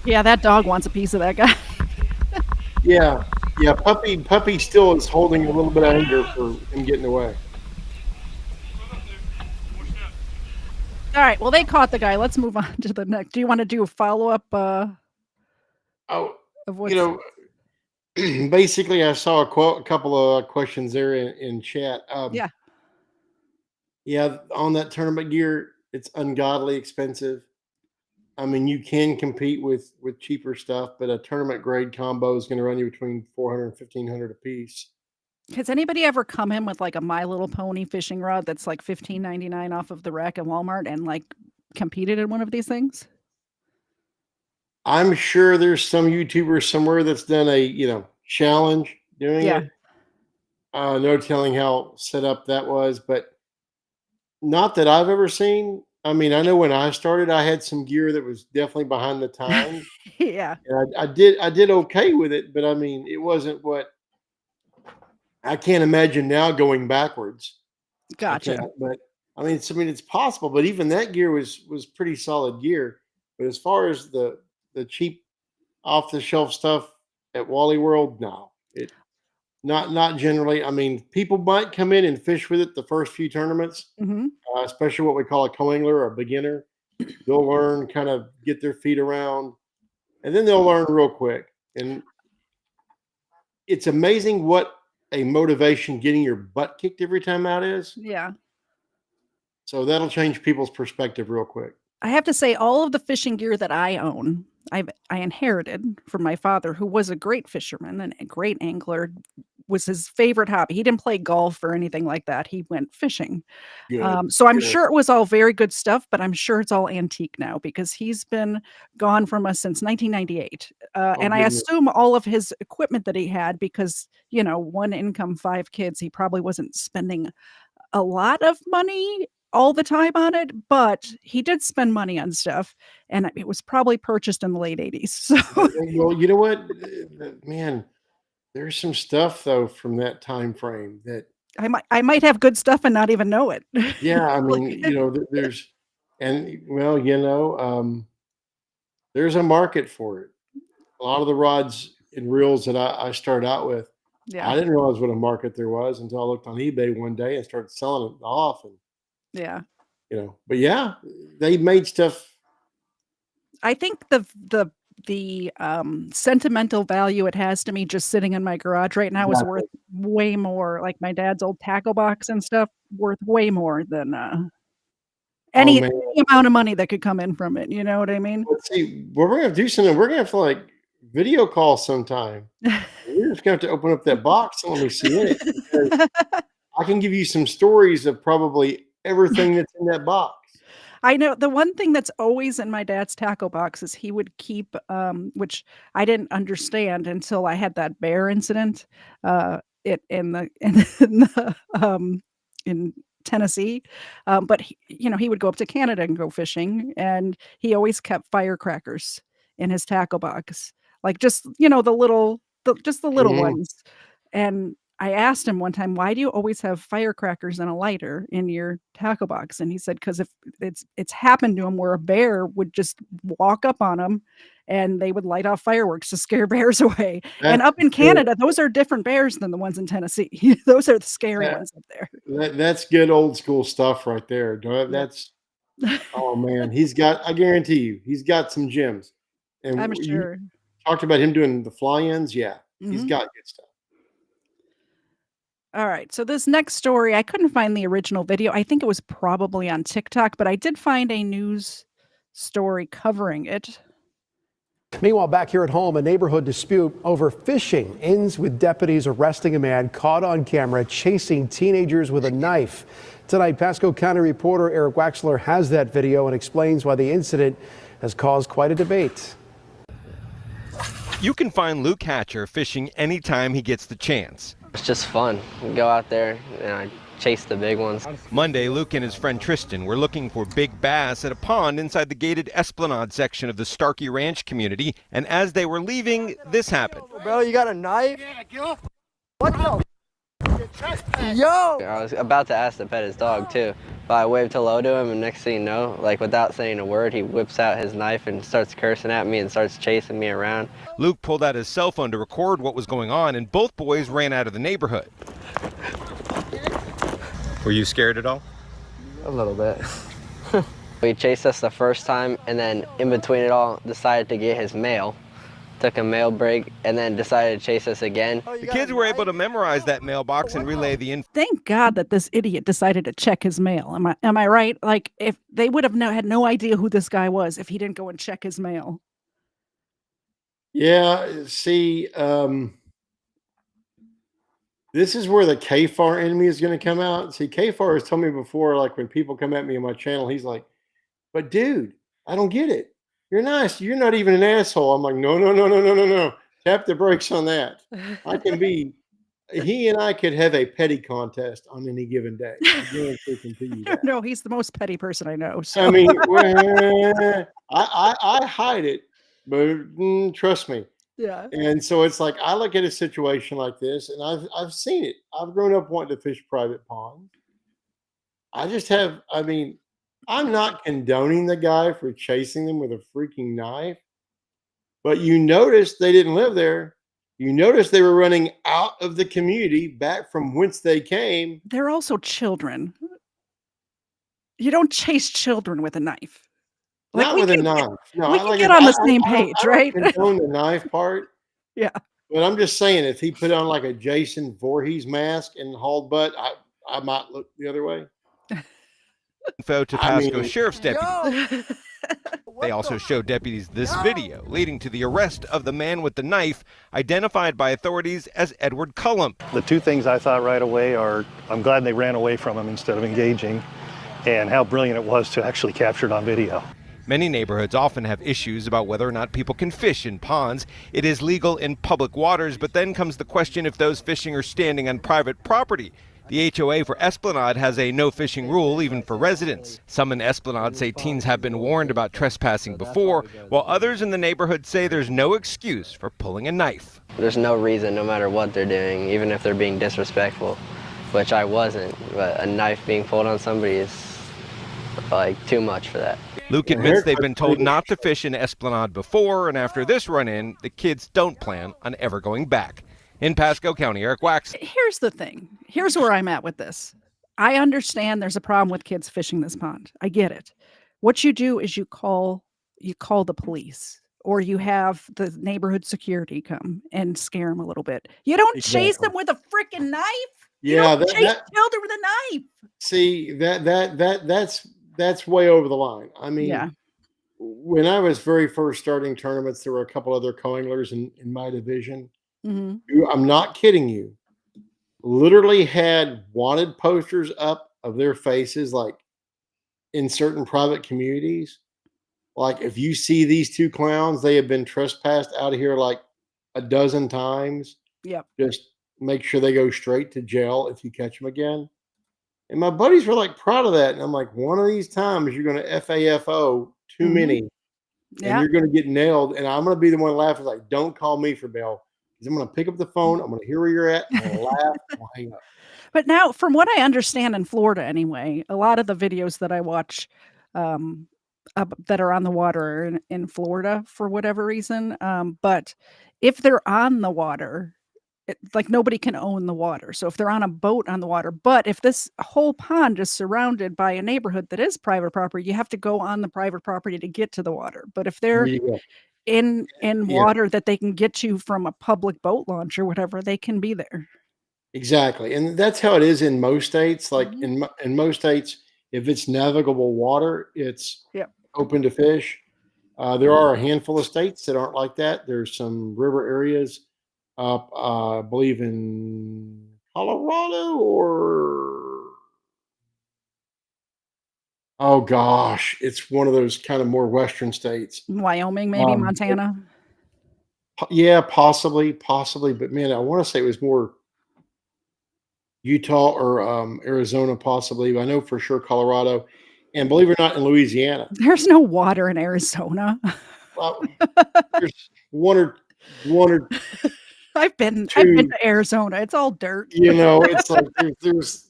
Yeah, that dog wants a piece of that guy. Yeah. Puppy still is holding a little bit of anger for him getting away. All right. Well, they caught the guy. Let's move on to the next. Do you want to do a follow up? Oh, Of what's... basically, I saw a couple of questions there in chat. Yeah. Yeah, on that tournament gear, it's ungodly expensive. I mean, you can compete with cheaper stuff, but a tournament grade combo is going to run you between $400 and $1,500 a piece. Has anybody ever come in with like a My Little Pony fishing rod that's like $15.99 off of the rack at Walmart and like competed in one of these things? I'm sure there's some YouTuber somewhere that's done a challenge doing Yeah. it. No telling how set up that was, but not that I've ever seen. I mean, I know when I started, I had some gear that was definitely behind the times. Yeah. And I did okay with it, but I mean, it wasn't what I can't imagine now going backwards. I Gotcha. can't, but I mean, it's possible, but even that gear was pretty solid gear. But as far as the cheap off the shelf stuff at Wally World, no, it not generally. I mean, people might come in and fish with it the first few tournaments, Mhm. especially what we call a co-angler or a beginner. They'll learn, kind of get their feet around, and then they'll learn real quick. And it's amazing what a motivation getting your butt kicked every time out is. Yeah. So that'll change people's perspective real quick. I have to say all of the fishing gear that I own, I inherited from my father, who was a great fisherman and a great angler, was his favorite hobby. He didn't play golf or anything like that. He went fishing. Good. So I'm Good. sure it was all very good stuff, but I'm sure it's all antique now because he's been gone from us since 1998. Oh, And I goodness. assume all of his equipment that he had, because, one income, 5 kids, he probably wasn't spending a lot of money all the time on it, but he did spend money on stuff, and it was probably purchased in the late '80s. So Well, you know what, man, there's some stuff though from that time frame that, I might have good stuff and not even know it. yeah, I Like mean, there's, and well, there's a market for it. A lot of the rods and reels that I started out with, Yeah, I didn't realize what a market there was until I looked on eBay one day and started selling it off, and yeah. but yeah, they made stuff. I think sentimental value it has to me just sitting in my garage right now is worth Exactly. way more, like my dad's old tackle box and stuff, worth way more than, Oh any man, amount of money that could come in from it, you know what I mean? let's see. Well, we're gonna do something. We're gonna have to like video call sometime. We're just gonna have to open up that box and let me see in it, because I can give you some stories of probably everything that's in that box. I know the one thing that's always in my dad's tackle box is he would keep, which I didn't understand until I had that bear incident, it in the in Tennessee, but he would go up to Canada and go fishing, and he always kept firecrackers in his tackle box, like just, just the little Mhm. ones, and I asked him one time, "Why do you always have firecrackers and a lighter in your tackle box?" And he said, "'Cause if it's happened to him where a bear would just walk up on him, and they would light off fireworks to scare bears away." And That's up in good. Canada, those are different bears than the ones in Tennessee. Those are the scary That, ones up there. that's good old school stuff right there. Yep. That's, oh man, he's got. I guarantee you, he's got some gems. And I'm you sure. talked about him doing the fly-ins. Yeah, he's Mhm. got good stuff. Alright, so this next story, I couldn't find the original video. I think it was probably on TikTok, but I did find a news story covering it. Meanwhile, back here at home, a neighborhood dispute over fishing ends with deputies arresting a man caught on camera chasing teenagers with a knife. Tonight, Pasco County reporter Eric Waxler has that video and explains why the incident has caused quite a debate. You can find Luke Hatcher fishing anytime he gets the chance. It's just fun. We go out there and chase the big ones. Monday, Luke and his friend Tristan were looking for big bass at a pond inside the gated Esplanade section of the Starkey Ranch community, and as they were leaving, this happened. Bro, you got a knife? What the? Yo! I was about to ask to pet his dog too, but I waved hello to him, and next thing you know, like without saying a word, he whips out his knife and starts cursing at me and starts chasing me around. Luke pulled out his cell phone to record what was going on, and both boys ran out of the neighborhood. Were you scared at all? A little bit. He chased us the first time, and then in between it all, decided to get his mail. Took a mail break, and then decided to chase us again. The kids were able to memorize that mailbox and relay the info. Thank God that this idiot decided to check his mail. Am I right? Like, if they would have had no idea who this guy was if he didn't go and check his mail. Yeah, see, this is where the KFAR enemy is going to come out. See, KFAR has told me before, like when people come at me on my channel, he's like, "But dude, I don't get it. You're nice. You're not even an asshole." I'm like, "No, no, no, no, no, no, no. Tap the brakes on that. I can be." He and I could have a petty contest on any given day. I guarantee you that. No, he's the most petty person I know. So. I mean, well, I hide it, but trust me. Yeah. And so it's like I look at a situation like this, and I've seen it. I've grown up wanting to fish private ponds, I mean, I'm not condoning the guy for chasing them with a freaking knife, but you notice they didn't live there. You notice they were running out of the community back from whence they came. They're also children. You don't chase children with a knife. Like, Not we with a can knife. No, we I can like get it. on the same page, I right? don't condone the knife part, Yeah. but I'm just saying if he put on like a Jason Voorhees mask and hauled butt, I might look the other way. Info to I Pasco mean- Sheriff's deputy. Yo! They also showed deputies this video, leading to the arrest of the man with the knife, identified by authorities as Edward Cullum. The two things I thought right away are, I'm glad they ran away from him instead of engaging, and how brilliant it was to actually capture it on video. Many neighborhoods often have issues about whether or not people can fish in ponds. It is legal in public waters, but then comes the question if those fishing are standing on private property. The HOA for Esplanade has a no fishing rule even for residents. Some in Esplanade say teens have been warned about trespassing before, while others in the neighborhood say there's no excuse for pulling a knife. There's no reason, no matter what they're doing, even if they're being disrespectful, which I wasn't, but a knife being pulled on somebody is like too much for that. Luke admits they've been told not to fish in Esplanade before, and after this run-in, the kids don't plan on ever going back. In Pasco County, Eric Wax. Here's the thing. Here's where I'm at with this. I understand there's a problem with kids fishing this pond. I get it. What you do is you call the police, or you have the neighborhood security come and scare them a little bit. You don't chase them with a freaking knife. You Yeah, don't chase children with a knife. See, that's way over the line. I mean, Yeah. when I was very first starting tournaments, there were a couple other co-anglers in my division. Mm-hmm. Who, I'm not kidding you, literally had wanted posters up of their faces, like in certain private communities. Like, if you see these two clowns, they have been trespassed out of here like a dozen times. Yep. Just make sure they go straight to jail if you catch them again. And my buddies were like proud of that. And I'm like, one of these times you're going to FAFO too many, and you're going to get nailed. And I'm going to be the one laughing, like, don't call me for bail. I'm going to pick up the phone. I'm going to hear where you're at. I'm going to laugh. I'm going to hang up. But now, from what I understand in Florida anyway, a lot of the videos that I watch that are on the water are in Florida for whatever reason. But if they're on the water, like, nobody can own the water. So if they're on a boat on the water, but if this whole pond is surrounded by a neighborhood that is private property, you have to go on the private property to get to the water. But if they're in water that they can get to from a public boat launch or whatever, they can be there. Exactly. And that's how it is in most states. Like in most states, if it's navigable water, it's open to fish. There are a handful of states that aren't like that. There's some river areas up, I believe in Colorado, or oh gosh, it's one of those kind of more western states. Wyoming, maybe Montana. Yeah, possibly. But man, I want to say it was more Utah or Arizona, possibly. But I know for sure Colorado, and believe it or not, in Louisiana. There's no water in Arizona. Well, there's one or I've been to Arizona. It's all dirt. You know, it's like there's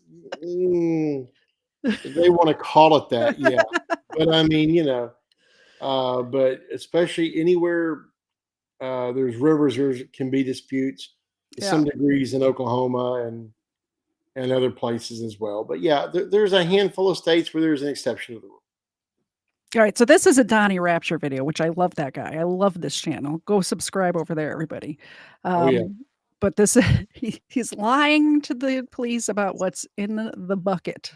if they want to call it that, yeah. But I mean, you know, but especially anywhere there's rivers, there can be disputes to some degrees in Oklahoma and other places as well. But yeah, there's a handful of states where there's an exception to the rule. All right, so this is a Donnie Rapture video, which I love that guy. I love this channel. Go subscribe over there, everybody. But this he's lying to the police about what's in the bucket.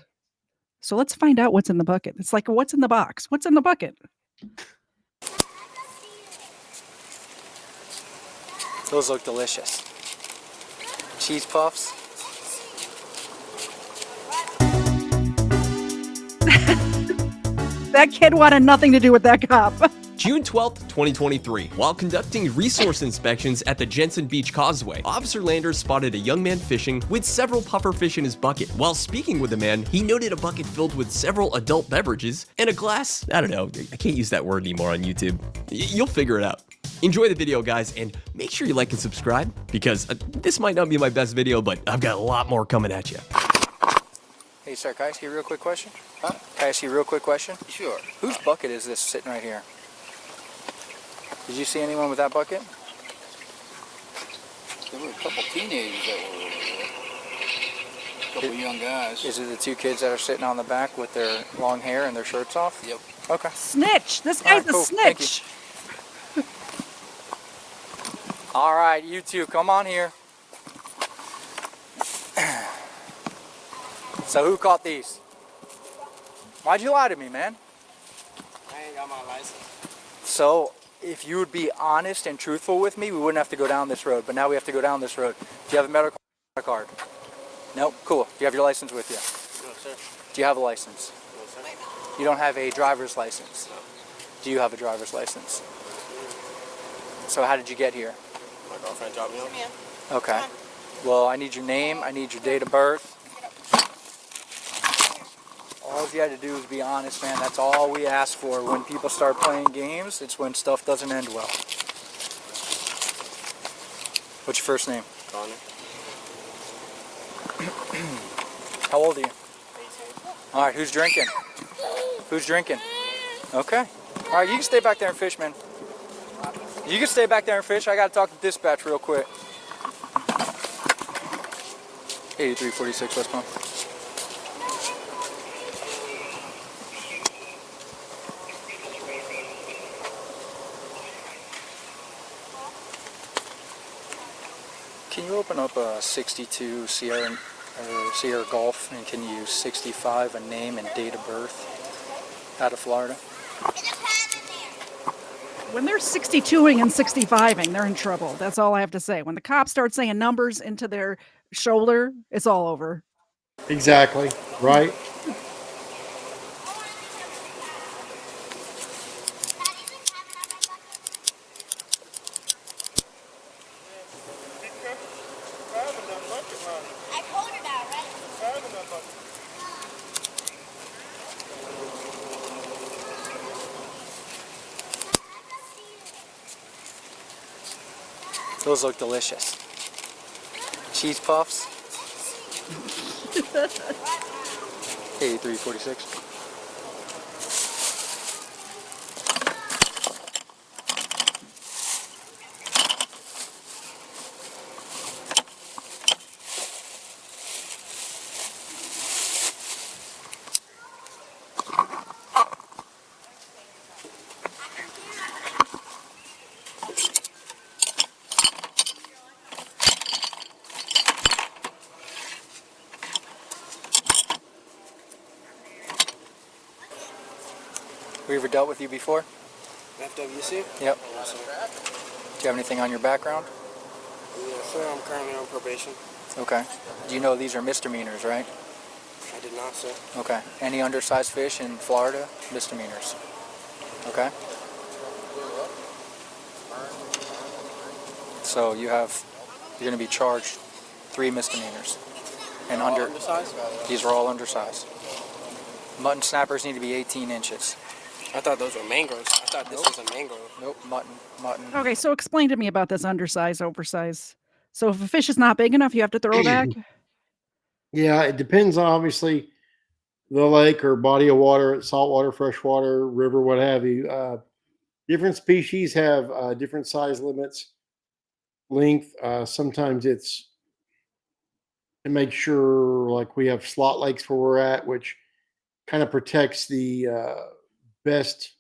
So let's find out what's in the bucket. It's like, what's in the box? What's in the bucket? Those look delicious. Cheese puffs. That kid wanted nothing to do with that cop. June 12th, 2023. While conducting resource inspections at the Jensen Beach Causeway, Officer Landers spotted a young man fishing with several puffer fish in his bucket. While speaking with the man, he noted a bucket filled with several adult beverages and a glass. I don't know, I can't use that word anymore on YouTube. You'll figure it out. Enjoy the video, guys, and make sure you like and subscribe, because this might not be my best video, but I've got a lot more coming at you. Hey, sir, can I ask you a real quick question? Huh? Can I ask you a real quick question? Sure. Whose bucket is this sitting right here? Did you see anyone with that bucket? There were a couple teenagers that were over there. A couple young guys. Is it the two kids that are sitting on the back with their long hair and their shirts off? Yep. Okay. Snitch. This guy's a Thank you. snitch. All right, you two, come on here. So who caught these? Why'd you lie to me, man? I ain't got my license. So if you would be honest and truthful with me, we wouldn't have to go down this road. But now we have to go down this road. Do you have a medical card? Nope. Cool. Do you have your license with you? No, sir. Do you have a license? No, sir. You don't have a driver's license? No. Do you have a driver's license? So how did you get here? My girlfriend dropped me off. Okay. Well, I need your name. I need your date of birth. All you had to do is be honest, man. That's all we ask for. When people start playing games, it's when stuff doesn't end well. What's your first name? Connor. How old are you? 18. All right, who's drinking? Who's drinking? Okay. All right, you can stay back there and fish, man. You can stay back there and fish. I got to talk to dispatch real quick. 8346 West Palm. Can you open up a 62 Sierra Golf, and can you use 65, a name and date of birth out of Florida? When they're 62ing and 65ing, they're in trouble. That's all I have to say. When the cops start saying numbers into their shoulder, it's all over. Exactly. Right. Those look delicious. Cheese puffs. 8346. We ever dealt with you before? FWC? Yep. Yes, sir. Do you have anything on your background? Yes, sir. I'm currently on probation. Okay. Do you know these are misdemeanors, right? I did not, sir. Okay. Any undersized fish in Florida, misdemeanors. Okay? So you're going to be charged 3 misdemeanors. And Undersized? these are all undersized. Mutton snappers need to be 18 inches. I thought those were mangroves. I thought this was a mangrove. Nope, mutton. Okay, so explain to me about this undersize, oversize. So if a fish is not big enough, you have to throw it back? Yeah, it depends on obviously the lake or body of water, saltwater, freshwater, river, what have you. Different species have different size limits, length. Sometimes it's to make sure, like we have slot lakes where we're at, which kind of protects the best,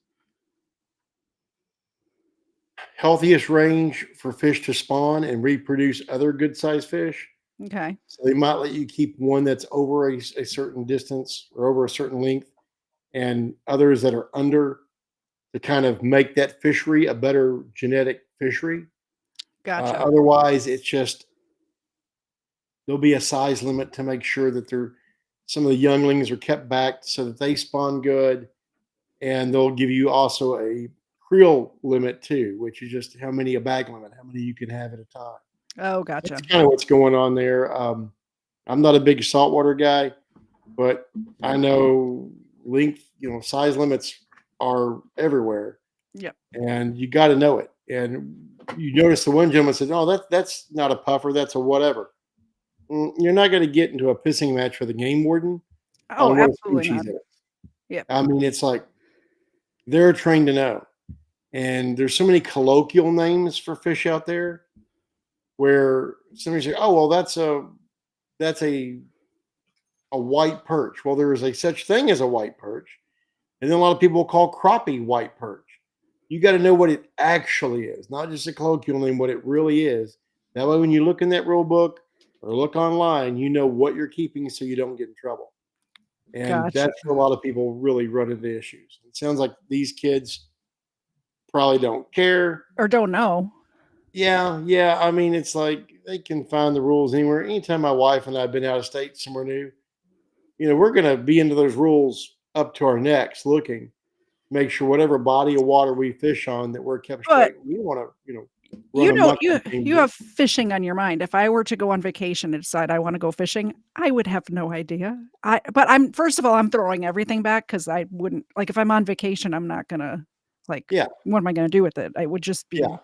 healthiest range for fish to spawn and reproduce other good sized fish. Okay. So they might let you keep one that's over a certain distance or over a certain length and others that are under to kind of make that fishery a better genetic fishery. Gotcha. Otherwise, it's just there'll be a size limit to make sure that some of the younglings are kept back so that they spawn good. And they'll give you also a creel limit too, which is just a bag limit, how many you can have at a time. Oh, gotcha. That's kind of what's going on there. I'm not a big saltwater guy, but I know length, size limits are everywhere. Yep. And you got to know it. And you notice the one gentleman said, "Oh, that's not a puffer, that's a whatever." You're not going to get into a pissing match with a game warden, Oh, on what a absolutely not. species is. Yep. I mean, it's like they're trained to know. And there's so many colloquial names for fish out there where somebody say, "Oh, well, that's a white perch." Well, there is a such thing as a white perch, and then a lot of people call crappie white perch. You got to know what it actually is, not just a colloquial name, what it really is. That way, when you look in that rule book or look online, you know what you're keeping so you don't get in trouble. And Gotcha. that's where a lot of people really run into issues. It sounds like these kids probably don't care. Or don't know. Yeah. I mean, it's like they can find the rules anywhere. Anytime my wife and I have been out of state somewhere new, we're going to be into those rules up to our necks looking, make sure whatever body of water we fish on that we're kept But straight. We want to, run amok you in things. have fishing on your mind. If I were to go on vacation and decide I wanna go fishing, I would have no idea. But I'm first of all, I'm throwing everything back because I wouldn't like, if I'm on vacation, I'm not gonna, like, Yeah. what am I gonna do with it? I would just be, Yeah.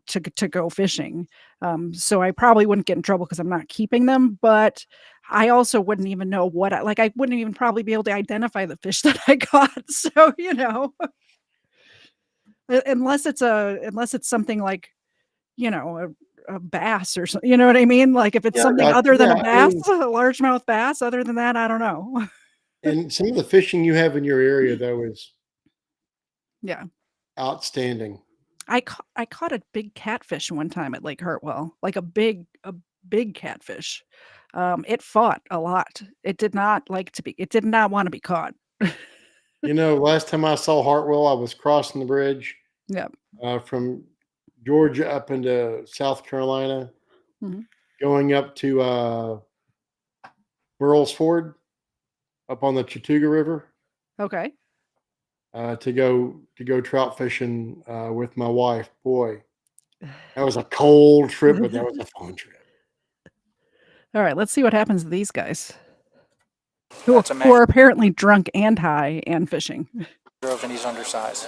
to go fishing. So I probably wouldn't get in trouble because 'cause I'm not keeping them, but I also wouldn't even know what I wouldn't even probably be able to identify the fish that I got. So, unless it's something like, a bass or something, you know what I mean? Like, if it's Yeah. I something got other you. than a Yeah. I bass, mean, a largemouth bass, other than that, I don't know. and some of the fishing you have in your area, though, is Yeah. outstanding. I caught a big catfish one time at Lake Hartwell, like a big catfish. It fought a lot. It did not wanna be caught. Last time I saw Hartwell, I was crossing the bridge Yep. from Georgia up into South Carolina, Mhm. going up to Burles Ford up on the Chattooga River Okay. to go trout fishing with my wife. Boy, that was a cold trip, but that was a fun trip. Alright, let's see what happens to these guys That's a who man. are apparently drunk and high and fishing. And he's undersized.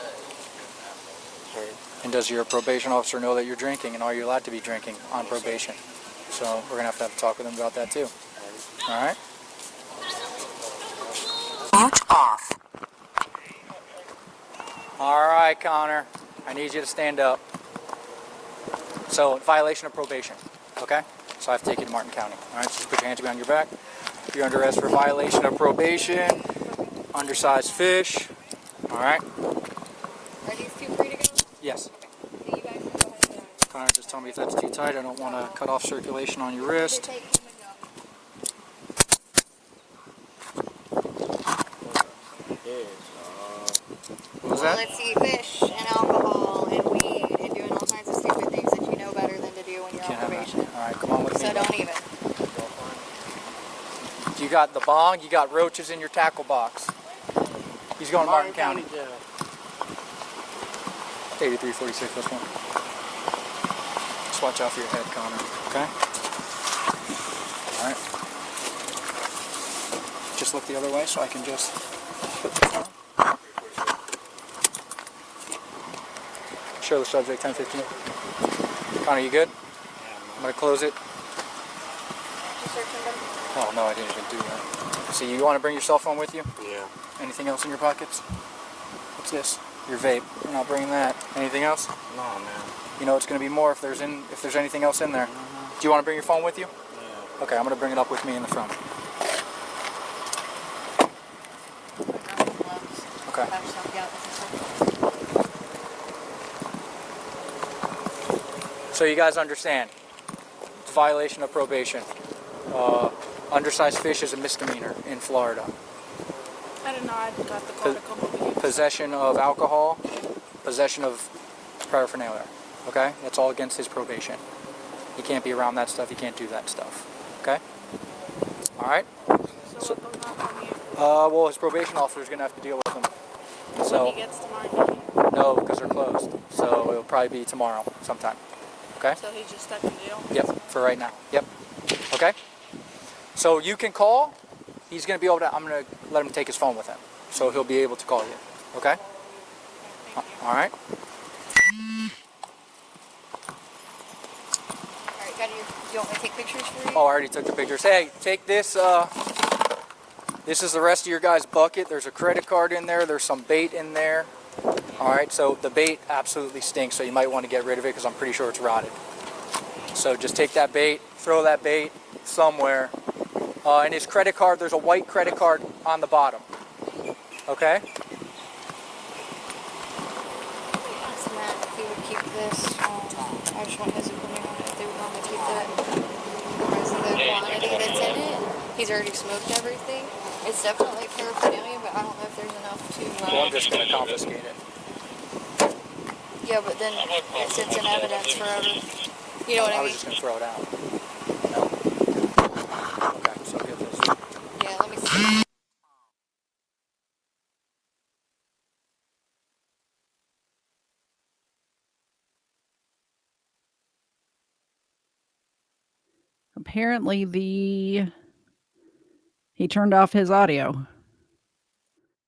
And does your probation officer know that you're drinking, and are you allowed to be drinking on probation? So we're gonna have to talk with him about that too. All right. Watch off. All right, Connor. I need you to stand up. So, violation of probation. Okay. So I have to take you to Martin County. All right. So just put your hands behind your back. You're under arrest for violation of probation, undersized fish. All right. Are these two free to go? Yes. Okay. You guys can go ahead and Connor, just tell me if that's too tight. I don't want to cut off circulation on your wrist. What was that? Let's eat fish and alcohol and weed and doing all kinds of stupid things that you know better than to do when you're on probation. All right, come on with me. So don't even. You got the bong, you got roaches in your tackle box. He's going to Martin County. 8346, this one. Just watch out for your head, Connor, okay? All right. Just look the other way so I can just put this on. Show the subject 1015. Connor, you good? I'm going to close it. Oh, no, I didn't even do that. So you want to bring your cell phone with you? Yeah. Anything else in your pockets? What's this? Your vape. You're not bringing that. Anything else? No, man. You know it's going to be more if there's anything else in there. Do you want to bring your phone with you? Yeah. Okay, I'm going to bring it up with me in the front. Okay. So you guys understand, it's a violation of probation. Undersized fish is a misdemeanor in Florida. I don't know. I got the call to come over here. Possession of alcohol, possession of paraphernalia. Okay? That's all against his probation. He can't be around that stuff. He can't do that stuff. Okay? All right? So, well, his probation officer is going to have to deal with him. So, When he gets to Martin. no, because they're closed. So it'll probably be tomorrow sometime. Okay? So he's just stuck in jail? Yep, for right now. Yep. Okay? So you can call. He's going to be able to, I'm going to let him take his phone with him. So he'll be able to call you. Okay? All right? Alright, do you want me to take pictures for you? Oh, I already took the pictures. Hey, take this This is the rest of your guys' bucket. There's a credit card in there. There's some bait in there. All right, so the bait absolutely stinks, so you might want to get rid of it because I'm pretty sure it's rotted. So just take that bait, throw that bait somewhere. In his credit card, there's a white credit card on the bottom. Okay? Ask Matt if he would keep this. I just want his opinion on it. If they would want me to keep that because of the quantity that's in it. He's already smoked everything. It's definitely paraphernalia, but I don't know if there's enough to. Well, I'm just going to confiscate it. Yeah, but then it sits in evidence forever. You know what I mean? I was just going to throw it out. No? Okay, so get this. Yeah, let me see. Apparently he turned off his audio.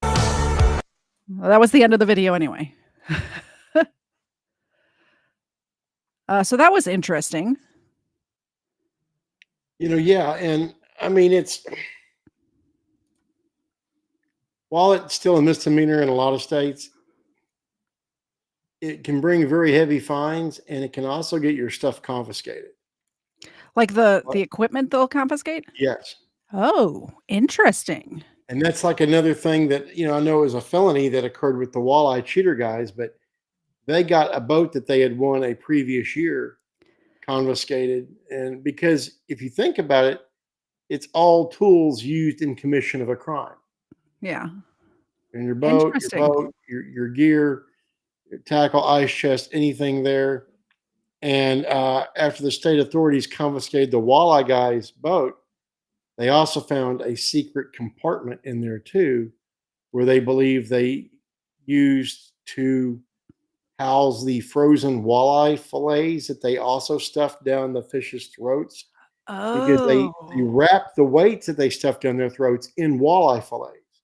Well, that was the end of the video anyway. So that was interesting. Yeah, and I mean, while it's still a misdemeanor in a lot of states, it can bring very heavy fines, and it can also get your stuff confiscated. Like the equipment they'll confiscate? Yes. Oh, interesting. And that's like another thing that, I know is a felony that occurred with the walleye cheater guys, but they got a boat that they had won a previous year confiscated. And because if you think about it, it's all tools used in commission of a crime. Yeah. And your boat, Interesting. your gear, your tackle, ice chest, anything there. And after the state authorities confiscated the walleye guy's boat, they also found a secret compartment in there too, where they believe they used to house the frozen walleye fillets that they also stuffed down the fish's throats. Because they wrapped the weights that they stuffed down their throats in walleye fillets,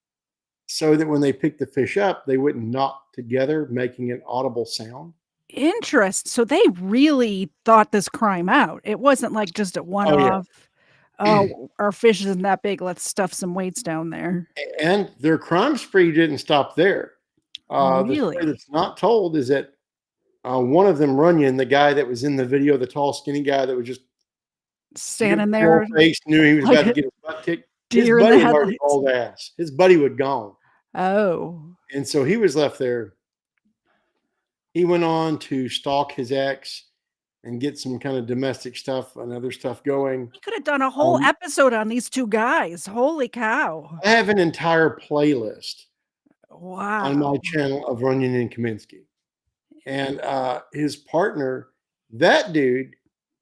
so that when they picked the fish up, they wouldn't knock together, making an audible sound. Interest. So they really thought this crime out. It wasn't like just a one-off. Oh, our fish isn't that big. Let's stuff some weights down there. And their crime spree didn't stop there. The story that's not told is that one of them, Runyon, the guy that was in the video, the tall, skinny guy that was just standing there, face, knew he was about to get his butt kicked. His deer in buddy the had already headlights. hauled ass. His buddy was gone. Oh. And so he was left there. He went on to stalk his ex and get some kind of domestic stuff and other stuff going. We could have done a whole episode on these two guys. Holy cow. I have an entire playlist on my Wow. channel of Runyon and Kaminsky. And his partner, that dude,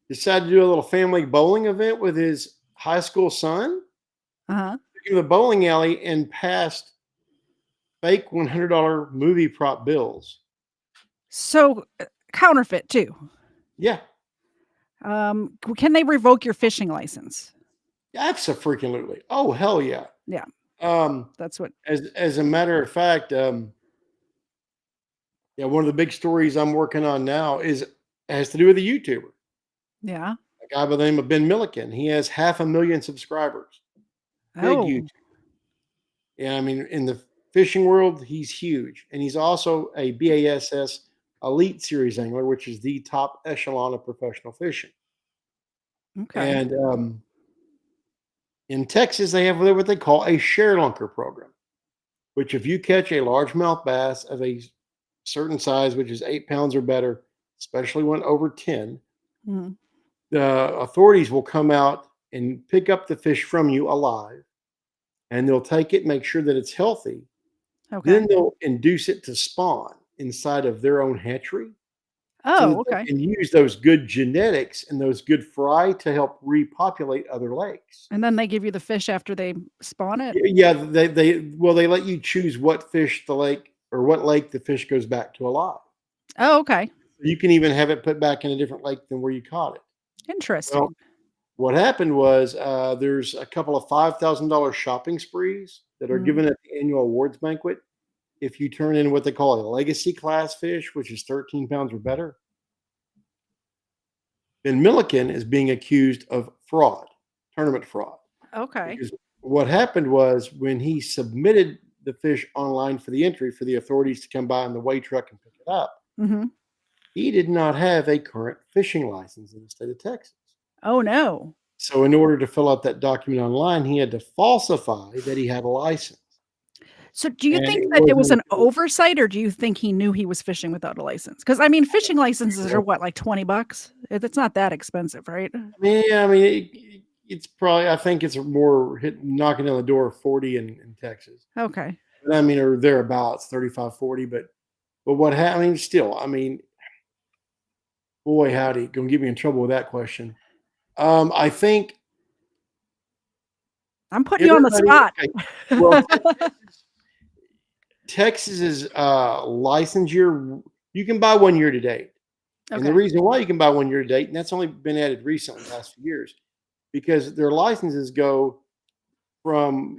decided to do a little family bowling event with his high school son. Uh-huh. Took him to the bowling alley and passed fake $100 movie prop bills. So counterfeit too. Yeah. Can they revoke your fishing license? Absolutely. Oh, hell yeah. Yeah. That's what. As a matter of fact, one of the big stories I'm working on now has to do with a YouTuber. Yeah. A guy by the name of Ben Milliken. He has 500,000 subscribers. Big YouTube. Yeah, I mean, in the fishing world, he's huge. And he's also a BASS Elite Series angler, which is the top echelon of professional fishing. Okay. And in Texas, they have what they call a share lunker program, which if you catch a largemouth bass of a certain size, which is 8 pounds or better, especially one over 10, the authorities will come out and pick up the fish from you alive, and they'll take it, make sure that it's healthy. Okay. Then they'll induce it to spawn inside of their own hatchery. Oh, They okay. can use those good genetics and those good fry to help repopulate other lakes. And then they give you the fish after they spawn it? Yeah, they let you choose what fish the lake or what lake the fish goes back to alive. Oh, okay. You can even have it put back in a different lake than where you caught it. Interesting. Well, what happened was there's a couple of $5,000 shopping sprees that are given at the annual awards banquet if you turn in what they call a legacy class fish, which is 13 pounds or better. Ben Milliken is being accused of fraud, tournament fraud. Okay. Because what happened was when he submitted the fish online for the entry for the authorities to come by in the weigh truck and pick it up, Mm-hmm. he did not have a current fishing license in the state of Texas. Oh, no. So in order to fill out that document online, he had to falsify that he had a license. So do you And think it that it was wasn't an oversight, or do you think he knew he was fishing without a license? Because I mean, fishing licenses are what, like $20? It's not that expensive, right? Yeah, I mean, it's probably, I think it's more knocking on the door of 40 in Texas. Okay. But I mean, or thereabouts, 35, 40. But what happened? I mean, still, I mean, boy, howdy, gonna get me in trouble with that question. I think I'm putting you on the spot. Okay, well, Texas's license year, you can buy 1 year to date. And the Okay. reason why you can buy 1 year to date, and that's only been added recently, the last few years, because their licenses go from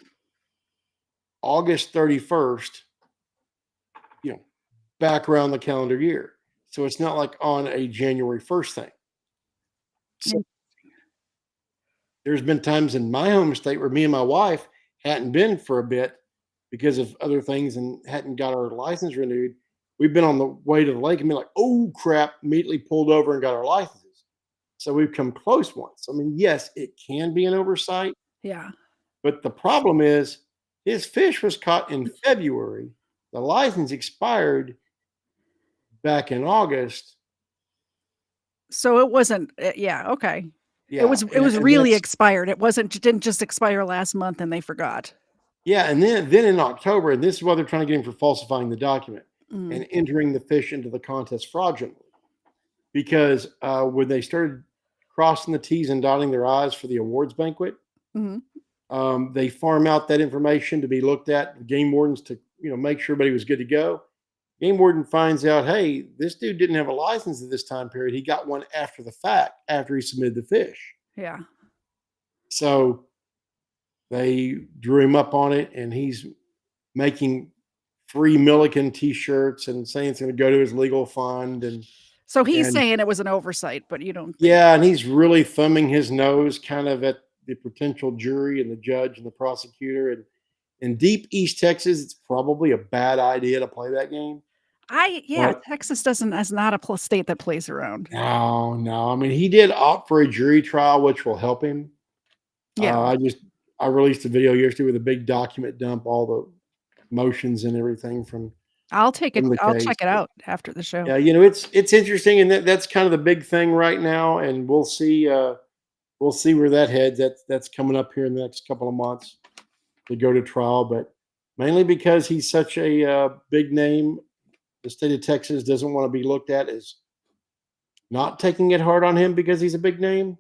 August 31st, back around the calendar year. So it's not like on a January 1st thing. So there's been times in my home state where me and my wife hadn't been for a bit because of other things and hadn't got our license renewed. We've been on the way to the lake and been like, oh crap, immediately pulled over and got our licenses. So we've come close once. I mean, yes, it can be an oversight. Yeah. But the problem is his fish was caught in February. The license expired back in August. So it wasn't, yeah, okay. Yeah, It was and really that's- expired. It didn't just expire last month and they forgot. Yeah, and then in October, and this is why they're trying to get him for falsifying the document Mm. and entering the fish into the contest fraudulently. Because when they started crossing the T's and dotting their I's for the awards banquet, Mhm. they farm out that information to be looked at, the game wardens to make sure everybody was good to go. Game warden finds out, hey, this dude didn't have a license at this time period. He got one after the fact, after he submitted the fish. Yeah. So they drew him up on it, and he's making free Milliken T-shirts and saying it's going to go to his legal fund. And So he's and- saying it was an oversight, but you don't think. yeah, and he's really thumbing his nose kind of at the potential jury and the judge and the prosecutor. And in deep East Texas, it's probably a bad idea to play that game. But- Texas is not a state that plays around. No. I mean, he did opt for a jury trial, which will help him. Yeah. I released a video yesterday with a big document dump, all the motions and everything from. I'll check from the it case. out after the show. Yeah, it's interesting, and that's kind of the big thing right now, and we'll see where that heads. That's coming up here in the next couple of months to go to trial, but mainly because he's such a big name, the state of Texas doesn't want to be looked at as not taking it hard on him because he's a big name.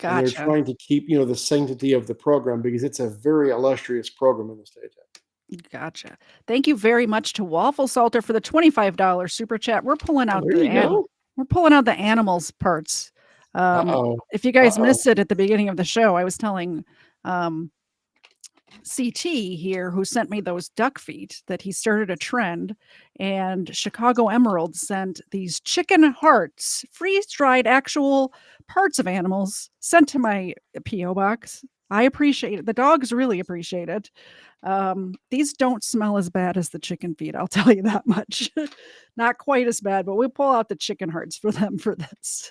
And they're Gotcha. trying to keep the sanctity of the program because it's a very illustrious program in the state of Texas. Gotcha. Thank you very much to Waffle Salter for the $25 super chat. We're pulling out there you go. we're pulling out the animals parts. Uh-oh. If you guys Uh-oh. missed it at the beginning of the show, I was telling CT here, who sent me those duck feet, that he started a trend, and Chicago Emerald sent these chicken hearts, freeze-dried actual parts of animals, sent to my PO box. I appreciate it. The dogs really appreciate it. These don't smell as bad as the chicken feet, I'll tell you that much. Not quite as bad, but we'll pull out the chicken hearts for them for this.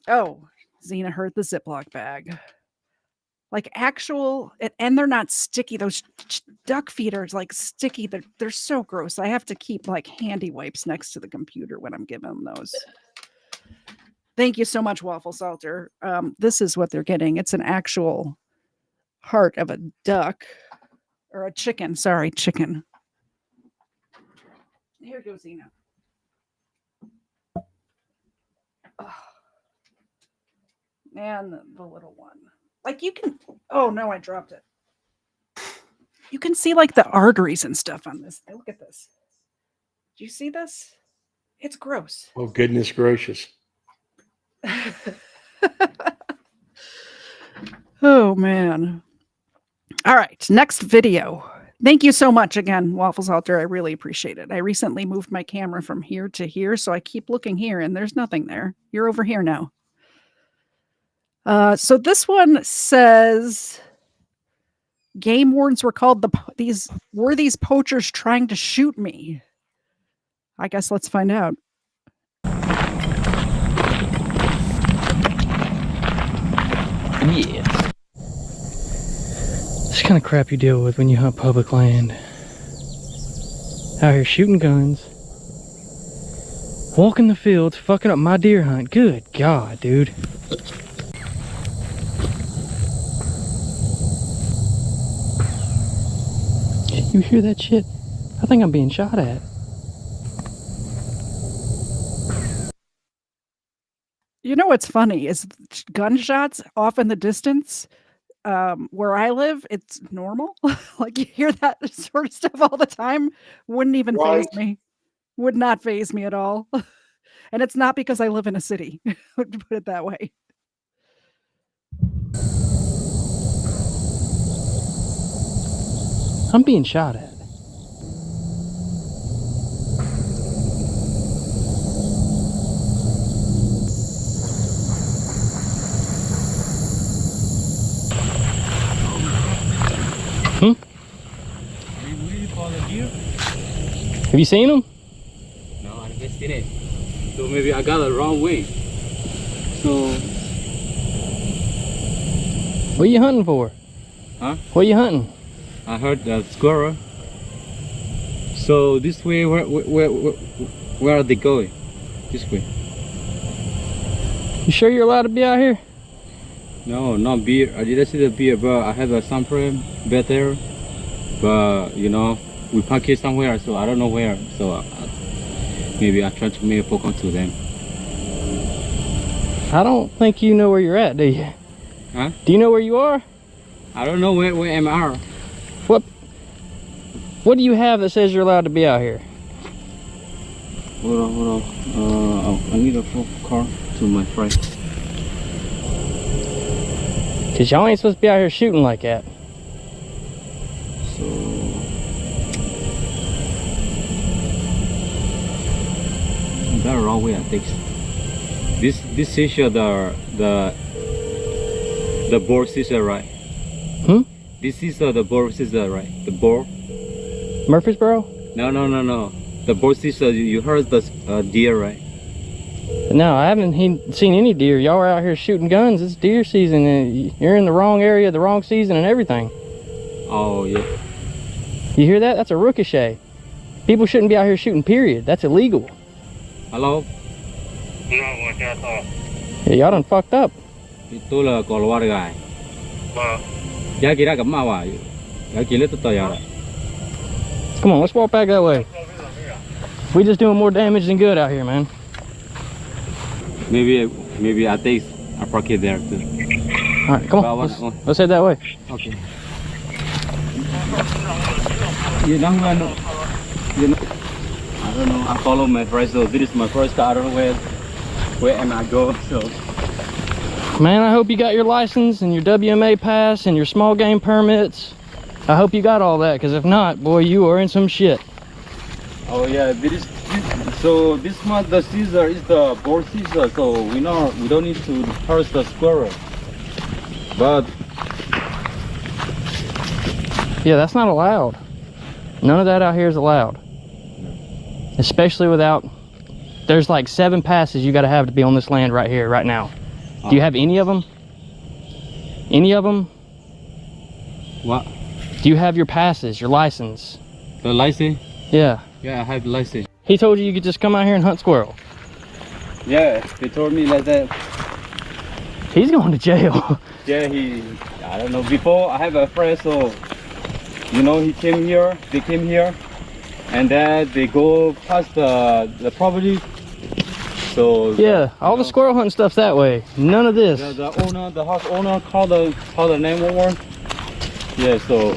Oh, Xena hurt the Ziploc bag. Like actual, and they're not sticky. Those duck feet are like sticky. They're so gross. I have to keep like handy wipes next to the computer when I'm giving them those. Thank you so much, Waffle Salter. This is what they're getting. It's an actual heart of a duck or a chicken. Sorry, chicken. Here goes Xena. Oh. And the little one. Like you can, oh no, I dropped it. You can see like the arteries and stuff on this. Look at this. Do you see this? It's gross. Oh, goodness gracious. Oh man. All right, next video. Thank you so much again, Waffle Salter. I really appreciate it. I recently moved my camera from here to here, so I keep looking here and there's nothing there. You're over here now. So this one says game wardens were called these poachers trying to shoot me. I guess let's find out. Yeah. It's kind of crap you deal with when you hunt public land. Out here shooting guns. Walking the fields, fucking up my deer hunt. Good God, dude. You hear that shit? I think I'm being shot at. You know what's funny is gunshots off in the distance. Where I live, it's normal. Like you hear that sort of stuff all the time. Wouldn't even Right. faze me. Would not faze me at all. And it's not because I live in a city. To put it that way. I'm being shot at. Hmm? Have you seen him? No, I haven't seen it. So maybe I got the wrong way. So. What are you hunting for? Huh? What are you hunting? I heard the squirrel. So this way, where are they going? This way. You sure you're allowed to be out here? No, not beer. I didn't see the beer, but I have some friend back there. But you know, we park here somewhere, so I don't know where. So maybe I try to make a phone call to them. I don't think you know where you're at, do you? Huh? Do you know where you are? I don't know where am I. What do you have that says you're allowed to be out here? Hold on. I need a phone call to my friend. Cause y'all ain't supposed to be out here shooting like that. So that wrong way, I think. This is the boar sister, right? Hmm? This is the boar sister, right? The boar. Murfreesboro? No. The boar sister. You heard the deer, right? No, I haven't seen any deer. Y'all are out here shooting guns. It's deer season, and you're in the wrong area, the wrong season, and everything. Oh yeah. You hear that? That's a ricochet. People shouldn't be out here shooting. Period. That's illegal. Hello. Yeah, y'all done fucked up. Tôi là cò loa gài. Giá kia ra cầm mau à? Giá kia lấy tôi ra. Come on, let's walk back that way. We just doing more damage than good out here, man. Maybe I think I park it there too. All right, come on. Let's head that way. Okay. You know, I don't know. I follow my friends, so this is my first car. I don't know where am I going. So. Man, I hope you got your license and your WMA pass and your small game permits. I hope you got all that, because if not, boy, you are in some shit. Oh yeah, so this month the season is the boar season, so we don't need to hurt the squirrel. But yeah, that's not allowed. None of that out here is allowed. Especially without, there's like 7 passes you got to have to be on this land right here, right now. Do you have any of them? Any of them? What? Do you have your passes, your license? The license? Yeah. Yeah, I have license. He told you could just come out here and hunt squirrel. Yeah, they told me like that. He's going to jail. Yeah, I don't know. Before I have a friend, so you know, they came here, and then they go past the property. So yeah, all the squirrel hunting stuff's that way. None of this. The house owner called the 911. Yeah, so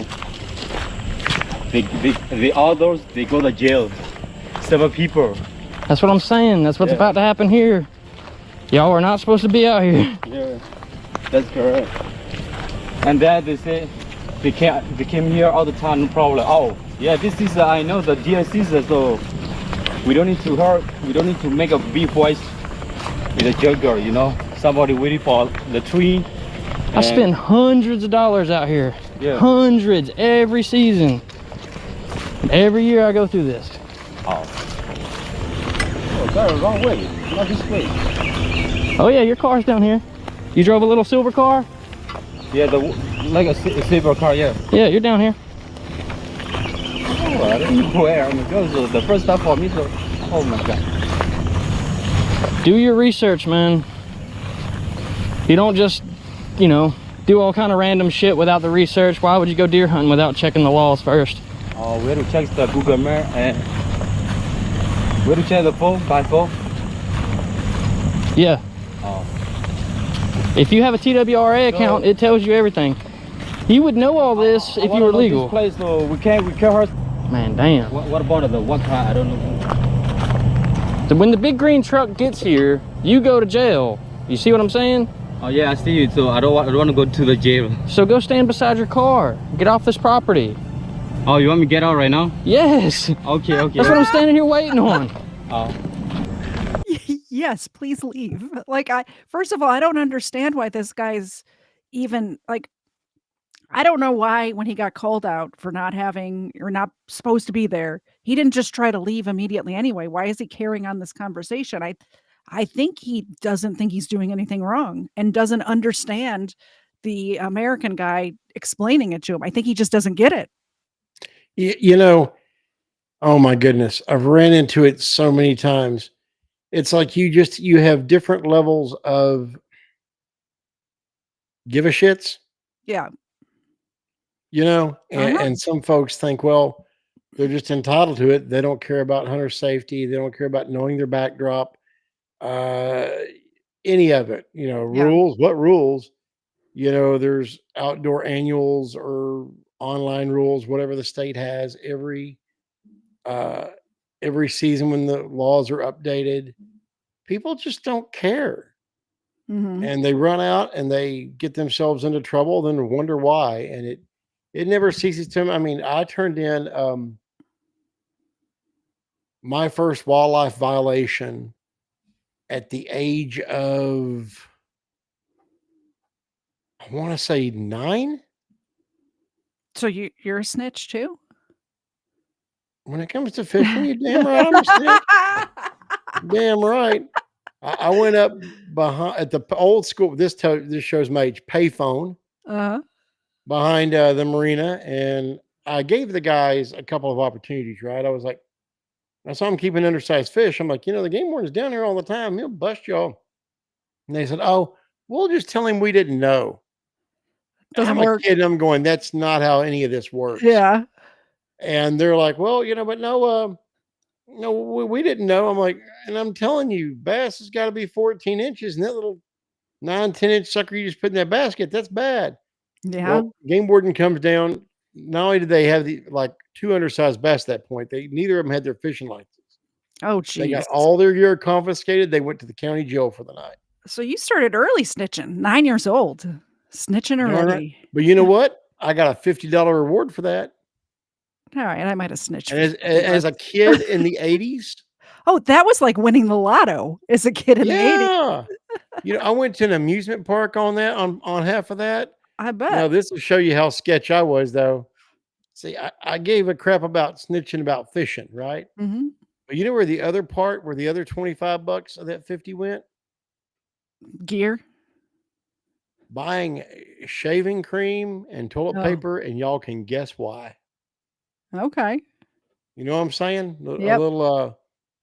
they all those they go to jail. 7 people. That's what I'm saying. That's what's about to happen here. Y'all are not supposed to be out here. Yeah, that's correct. And then they say they came here all the time, no problem. Oh, yeah, this is I know the deer season, so we don't need to hurt. We don't need to make a big voice with a jugger, you know. somebody waiting for the tree. I spend hundreds of dollars out here. Yeah. Hundreds every season. Every year I go through this. Oh, sorry, wrong way. Not this way. Oh yeah, your car's down here. You drove a little silver car? Yeah, like a silver car, yeah. Yeah, you're down here. Oh, I don't know where I'm going. So the first stop for me, so, oh my God. Do your research, man. You don't just, you know, do all kind of random shit without the research. Why would you go deer hunting without checking the laws first? Oh, we have to check the Google Map and we have to check the phone, by phone. Yeah. Oh. If you have a TWRA account, it tells you everything. You would know all this if you were legal. This place, so we can't hurt. Man, damn. What about the one car? I don't know. So when the big green truck gets here, you go to jail. You see what I'm saying? Oh yeah, I see it. So I don't want to go to the jail. So go stand beside your car. Get off this property. Oh, you want me to get out right now? Yes. Okay, okay. That's what I'm standing here waiting on. Oh. Yes, please leave. Like, first of all, I don't understand why this guy's even like, I don't know why when he got called out for not having or not supposed to be there, he didn't just try to leave immediately anyway. Why is he carrying on this conversation? I think he doesn't think he's doing anything wrong and doesn't understand the American guy explaining it to him. I think he just doesn't get it. You know, oh my goodness, I've ran into it so many times. It's like you have different levels of give a shits. Yeah. You know, and some folks think, well, they're just entitled to it. They don't care about hunter safety. They don't care about knowing their backdrop, any of it. You know, rules. What rules? You know, there's outdoor annuals or online rules, whatever the state has. Every season when the laws are updated, people just don't care. And they run out and they get themselves into trouble, then wonder why. And it never ceases to. I mean, I turned in my first wildlife violation at the age of, I want to say 9. So you're a snitch too? When it comes to fishing, you damn right I'm a snitch. Damn right. I went up behind at the old school. This shows my age. Payphone. Behind the marina, and I gave the guys a couple of opportunities. Right, I was like, I saw them keeping undersized fish. I'm like, you know, the game warden's down here all the time. He'll bust y'all. And they said, oh, we'll just tell him we didn't know. Doesn't I'm work. a kid. I'm going, that's not how any of this works. Yeah. And they're like, well, you know, but no, we didn't know. I'm like, and I'm telling you, bass has got to be 14 inches, and that little 9-10 inch sucker you just put in that basket, that's bad. Yeah. Well, game warden comes down. Not only did they have the 2 undersized bass at that point, neither of them had their fishing licenses. Oh, They got geez. all their gear confiscated. They went to the county jail for the night. So you started early snitching, 9 years old, snitching Darn it. early. But you know what? I got a $50 reward for that. All right, I might have snitched. And as a kid in the 80s. Oh, that was like winning the lotto as a kid in the 80s. Yeah. You know, I went to an amusement park on that, on half of that. I bet. Now, this will show you how sketch I was, though. See, I gave a crap about snitching about fishing, right? Mm-hmm. But you know where the other part, where the other $25 of that 50 went? Gear. Buying shaving cream and toilet paper, and y'all can guess why. Okay. You know what I'm saying? Yep. A little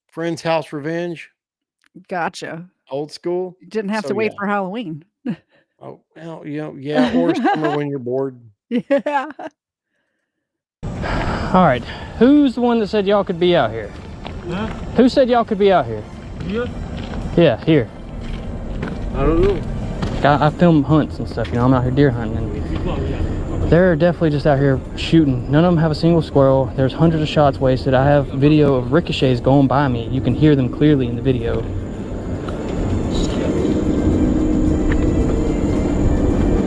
friend's house revenge. Gotcha. Old school. You didn't have So, to wait yeah. for Halloween. Oh, well, you know, yeah, or summer when you're bored. Yeah. All right. Who's the one that said y'all could be out here? Huh? Who said y'all could be out here? Here? Yeah, here. I don't know. I film hunts and stuff, you know, I'm out here deer hunting. And they're definitely just out here shooting. None of them have a single squirrel. There's hundreds of shots wasted. I have video of ricochets going by me. You can hear them clearly in the video.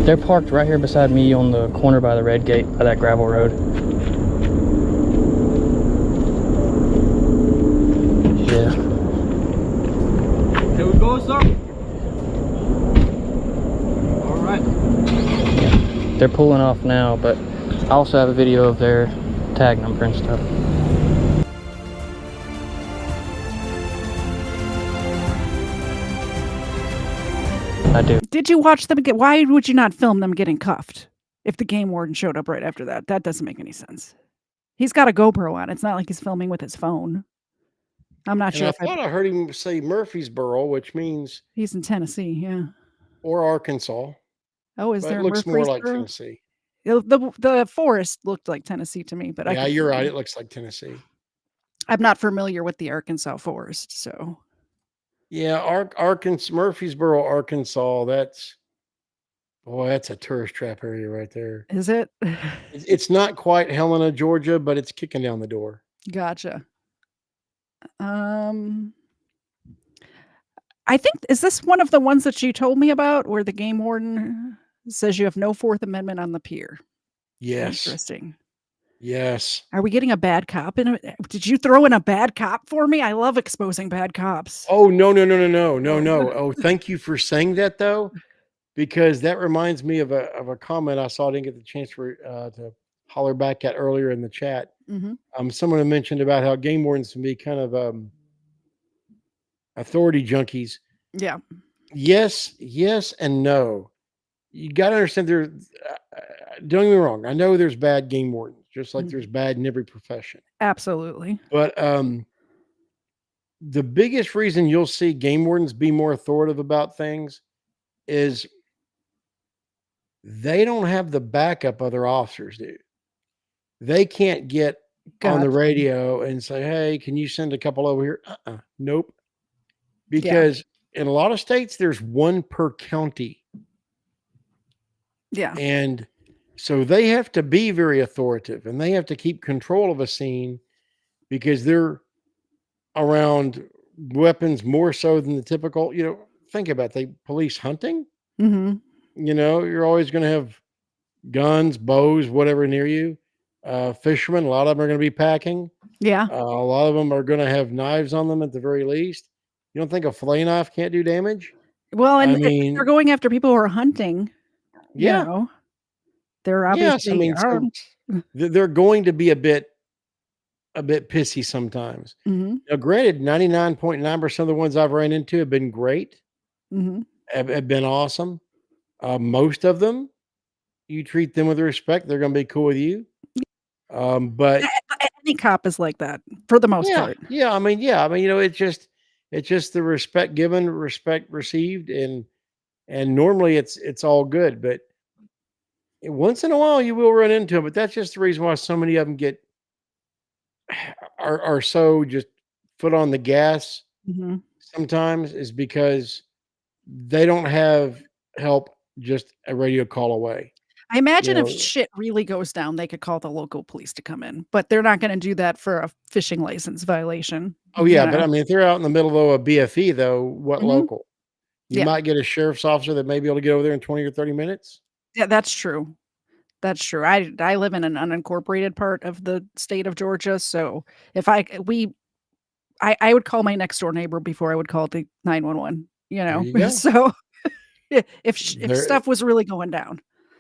They're parked right here beside me on the corner by the red gate, by that gravel road. Yeah. Here we go, sir. They're pulling off now, but I also have a video of their tag number and stuff. I do. Did you watch them get? Why would you not film them getting cuffed if the game warden showed up right after that? That doesn't make any sense. He's got a GoPro on. It's not like he's filming with his phone. I'm not And sure I if thought I heard him say Murfreesboro, which means he's in Tennessee. Yeah. or Arkansas. Oh, is But there it a looks more like Murfreesboro? Tennessee. The forest looked like Tennessee to me, but I Yeah, could be you're right. wrong. It looks like Tennessee. I'm not familiar with the Arkansas forest, so Yeah, Arkansas, Murfreesboro, Arkansas. That's a tourist trap area right there. is it? It's not quite Helena, Georgia, but it's kicking down the door. Gotcha. I think is this one of the ones that you told me about where the game warden says you have no Fourth Amendment on the pier? Yes. Interesting. Yes. Are we getting a bad cop in it? Did you throw in a bad cop for me? I love exposing bad cops. Oh, no. Oh, thank you for saying that though, because that reminds me of a comment I saw. I didn't get the chance to holler back at earlier in the chat. Mhm. Someone had mentioned about how game wardens can be kind of authority junkies. Yeah. Yes, and no. You got to understand don't get me wrong. I know there's bad game wardens, just like there's bad in every profession. Absolutely. But the biggest reason you'll see game wardens be more authoritative about things is they don't have the backup other officers do. They can't get on the Gotcha. radio and say, "Hey, can you send a couple over here?" Nope. Because in a lot of states, there's one per county. Yeah. And so they have to be very authoritative and they have to keep control of a scene because they're around weapons more so than the typical, think about it, they police hunting. Mhm. You're always going to have guns, bows, whatever near you. Fishermen, a lot of them are going to be packing. Yeah. A lot of them are going to have knives on them at the very least. You don't think a fillet knife can't do damage? Well, I and if mean, they're going after people who are hunting, yeah. they're Yes, I obviously mean, so armed. they're going to be a bit pissy sometimes. Mhm. Now, granted, 99.9% of the ones I've ran into have been great, Mhm. have been awesome. Most of them, you treat them with respect, they're going to be cool with you. But Any cop is like that for the most part. I mean, it's just the respect given, respect received, and normally it's all good. But once in a while, you will run into them. But that's just the reason why so many of them are so just foot on the gas. Mhm. Sometimes is because they don't have help just a radio call away. I imagine if shit really goes down, they could call the local police to come in, but they're not gonna do that for a fishing license violation. Oh, yeah, but I mean, if they're out in the middle of a BFE, though, what Mhm. local? You Yeah. might get a sheriff's officer that may be able to get over there in 20 or 30 minutes. Yeah, that's true. That's true. I live in an unincorporated part of the state of Georgia, so if I would call my next door neighbor before I would call the 911, There you go. So, if There stuff was really going down.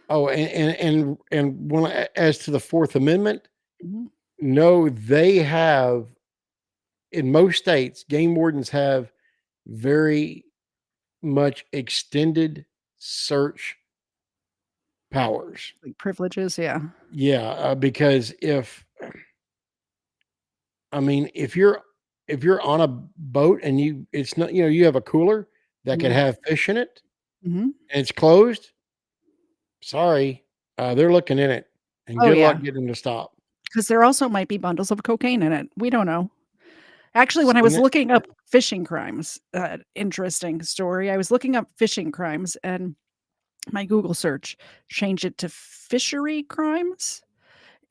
Oh, and when as to the Fourth Amendment, Mhm. no, they have in most states, game wardens have very much extended search powers. Like privileges, yeah. Yeah, because if you're on a boat and it's not, you have a cooler that could Mhm. have fish in it Mhm. and it's closed. Sorry, they're looking in it, and Oh, good yeah. luck getting them to stop. 'Cause there also might be bundles of cocaine in it. We don't know. Actually, when I Seen was it. looking up fishing crimes, interesting story. I was looking up fishing crimes and my Google search changed it to fishery crimes.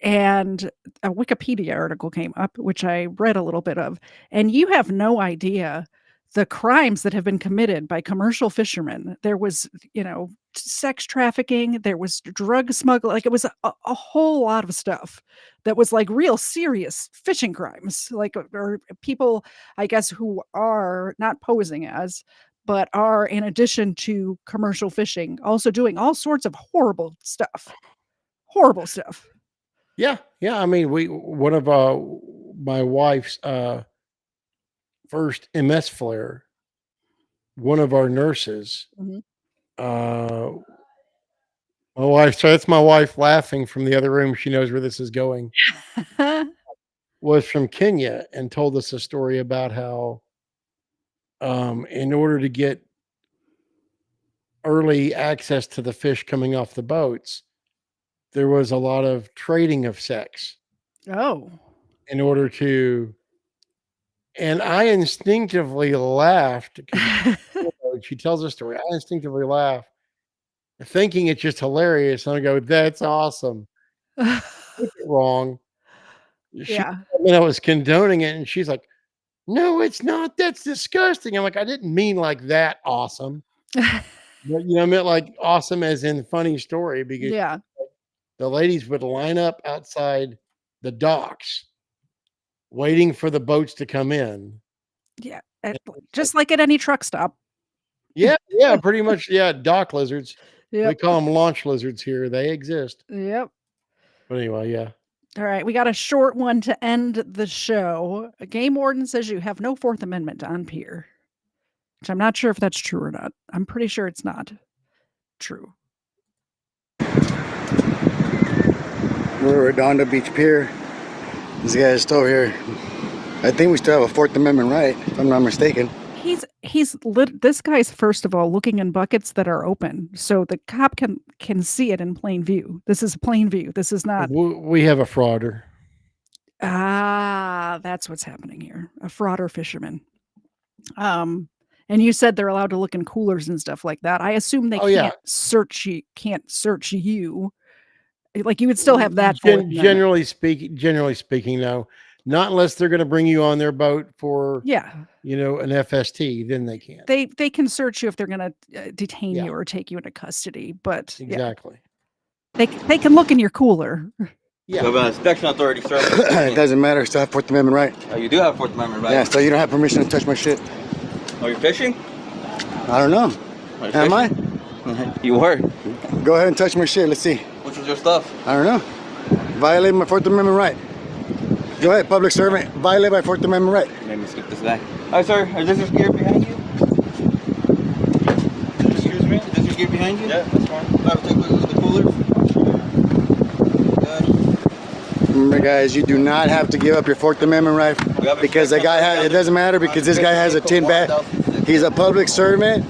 And a Wikipedia article came up, which I read a little bit of, and you have no idea the crimes that have been committed by commercial fishermen. There was, sex trafficking, there was drug smuggling, like, it was a whole lot of stuff that was, like, real serious fishing crimes, like, or people, I guess, who are not posing as, but are, in addition to commercial fishing, also doing all sorts of horrible stuff. Horrible stuff. Yeah, yeah. I mean, one of my wife's first MS flare. One of our nurses, Mhm. my wife. So that's my wife laughing from the other room. She knows where this is going. Was from Kenya and told us a story about how, in order to get early access to the fish coming off the boats, there was a lot of trading of sex Oh. in order to. And I instinctively laughed. 'Cause she tells a story. I instinctively laugh, thinking it's just hilarious. And I go, "That's awesome." Took it wrong. She Yeah. told me I was condoning it, and she's like, "No, it's not. That's disgusting." I'm like, "I didn't mean like that awesome." But, I meant like awesome as in funny story because Yeah. the ladies would line up outside the docks waiting for the boats to come in. Yeah. Just like at any truck stop. Yeah, yeah, pretty much, yeah, dock lizards. We Yep. call them launch lizards here. They exist. Yep. But anyway, yeah. All right, we got a short one to end the show. A game warden says you have no Fourth Amendment on pier, which I'm not sure if that's true or not. I'm pretty sure it's not true. We're at Redondo Beach Pier. This guy is still here. I think we still have a Fourth Amendment right, if I'm not mistaken. This guy's, first of all, looking in buckets that are open, so the cop can see it in plain view. This is plain view. This is not. We have a frauder. That's what's happening here. A frauder fisherman. And you said they're allowed to look in coolers and stuff like that. I assume they can't search you. Like, you would still have that. Generally speaking, no. Not unless they're going to bring you on their boat for an FST, then they can. They can search you if they're going to detain you or take you into custody. But exactly, they can look in your cooler. Yeah. So, inspection authority, sir. It doesn't matter. Still have Fourth Amendment right. Oh, you do have Fourth Amendment right. Yeah. So you don't have permission to touch my shit. Oh, you're fishing? I don't know. Am I? You were. Go ahead and touch my shit. Let's see. Which was your stuff? I don't know. Violating my Fourth Amendment right. Go ahead, public servant. Violate my Fourth Amendment right. Let me skip this guy. Hi, sir. Is this your gear behind you? Excuse me? Is this your gear behind you? Yeah, that's fine. I have to take a look at the cooler. Remember, guys, you do not have to give up your Fourth Amendment right because the guy has. It doesn't matter because this guy has a tin bag. He's a public servant.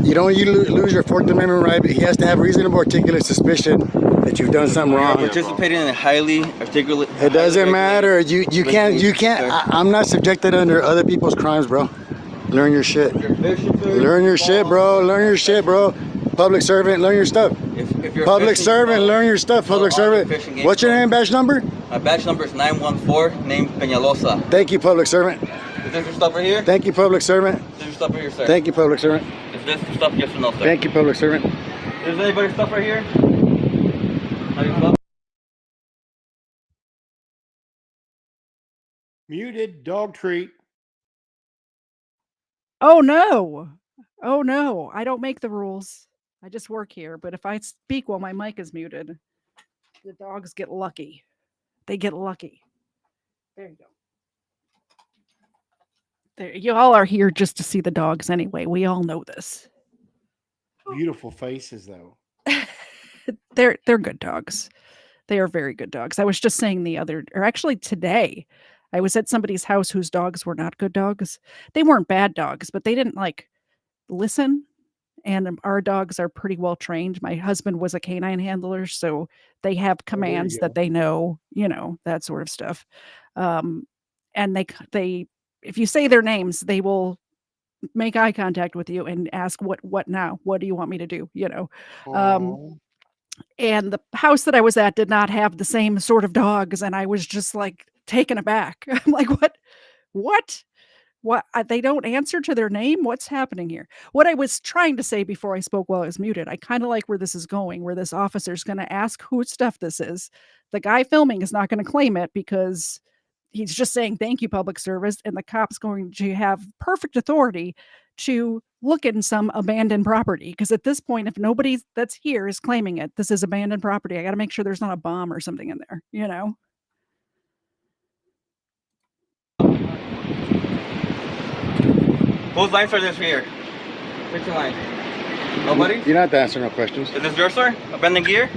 You don't lose your Fourth Amendment right, but he has to have reasonable articulate suspicion that you've done something wrong. Participating in a highly articulate. It doesn't matter. You can't. I'm not subjected under other people's crimes, bro. Learn your shit. Learn your shit, bro. Learn your shit, bro. Public servant, learn your stuff. Public servant, learn your stuff. Public servant. What's your name, badge number? My badge number is 914, named Peñalosa. Thank you, public servant. Is this your stuff right here? Thank you, public servant. Is this your stuff right here, sir? Thank you, public servant. Is this your stuff, yes or no, sir? Thank you, public servant. Is anybody's stuff right here? Muted dog treat. Oh no. Oh no. I don't make the rules. I just work here. But if I speak while my mic is muted, the dogs get lucky. They get lucky. There you go. There, you all are here just to see the dogs anyway. We all know this. Beautiful faces, though. They're good dogs. They are very good dogs. I was just saying today, I was at somebody's house whose dogs were not good dogs. They weren't bad dogs, but they didn't listen. And our dogs are pretty well trained. My husband was a canine handler, so they have commands that they know, that sort of stuff. And they if you say their names, they will make eye contact with you and ask what now? What do you want me to do? And the house that I was at did not have the same sort of dogs, and I was just taken aback. I'm like, what? They don't answer to their name? What's happening here? What I was trying to say before I spoke while I was muted, I kind of like where this is going, where this officer's going to ask whose stuff this is. The guy filming is not going to claim it because he's just saying, thank you, public service. And the cop's going to have perfect authority to look in some abandoned property. Because at this point, if nobody that's here is claiming it, this is abandoned property. I got to make sure there's not a bomb or something in there, you know? Whose lines are this here? Which line? Nobody? You're not answering no questions. Is this yours, sir? Abandoned gear?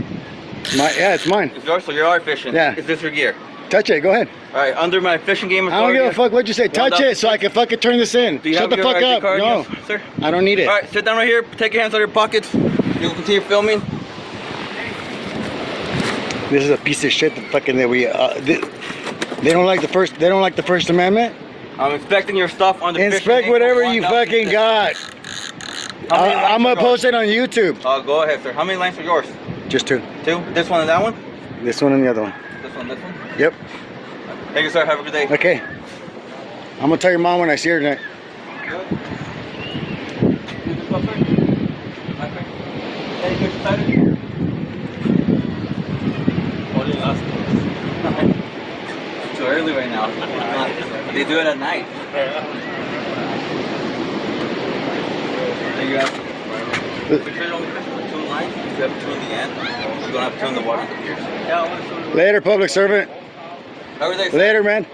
Yeah, it's mine. It's yours, so you are fishing. Yeah. Is this your gear? Touch it. Go ahead. All right, under my fishing game I don't authority. give a fuck what you say. Touch it so I can fucking turn this in. Do you Shut have the your fuck ID up. card? No, Yes, sir. I don't need it. All right, sit down right here. Take your hands out of your pockets. You'll continue filming. This is a piece of shit that fucking that we they don't like the First Amendment. I'm inspecting your stuff on the Inspect whatever you fucking got. I'm gonna post it on YouTube. Go ahead, sir. How many lines are yours? Just 2. 2? This one and that one? This one and the other one. This one, this one? Yep. Thank you, sir. Have a good day. Okay. I'm gonna tell your mom when I see her tonight. It's too early right now. They do it at night. There you go. Make sure you only fish with 2 lines. You have 2 in the end. You don't have 2 in the water. Later, public servant. Everything. Later, man.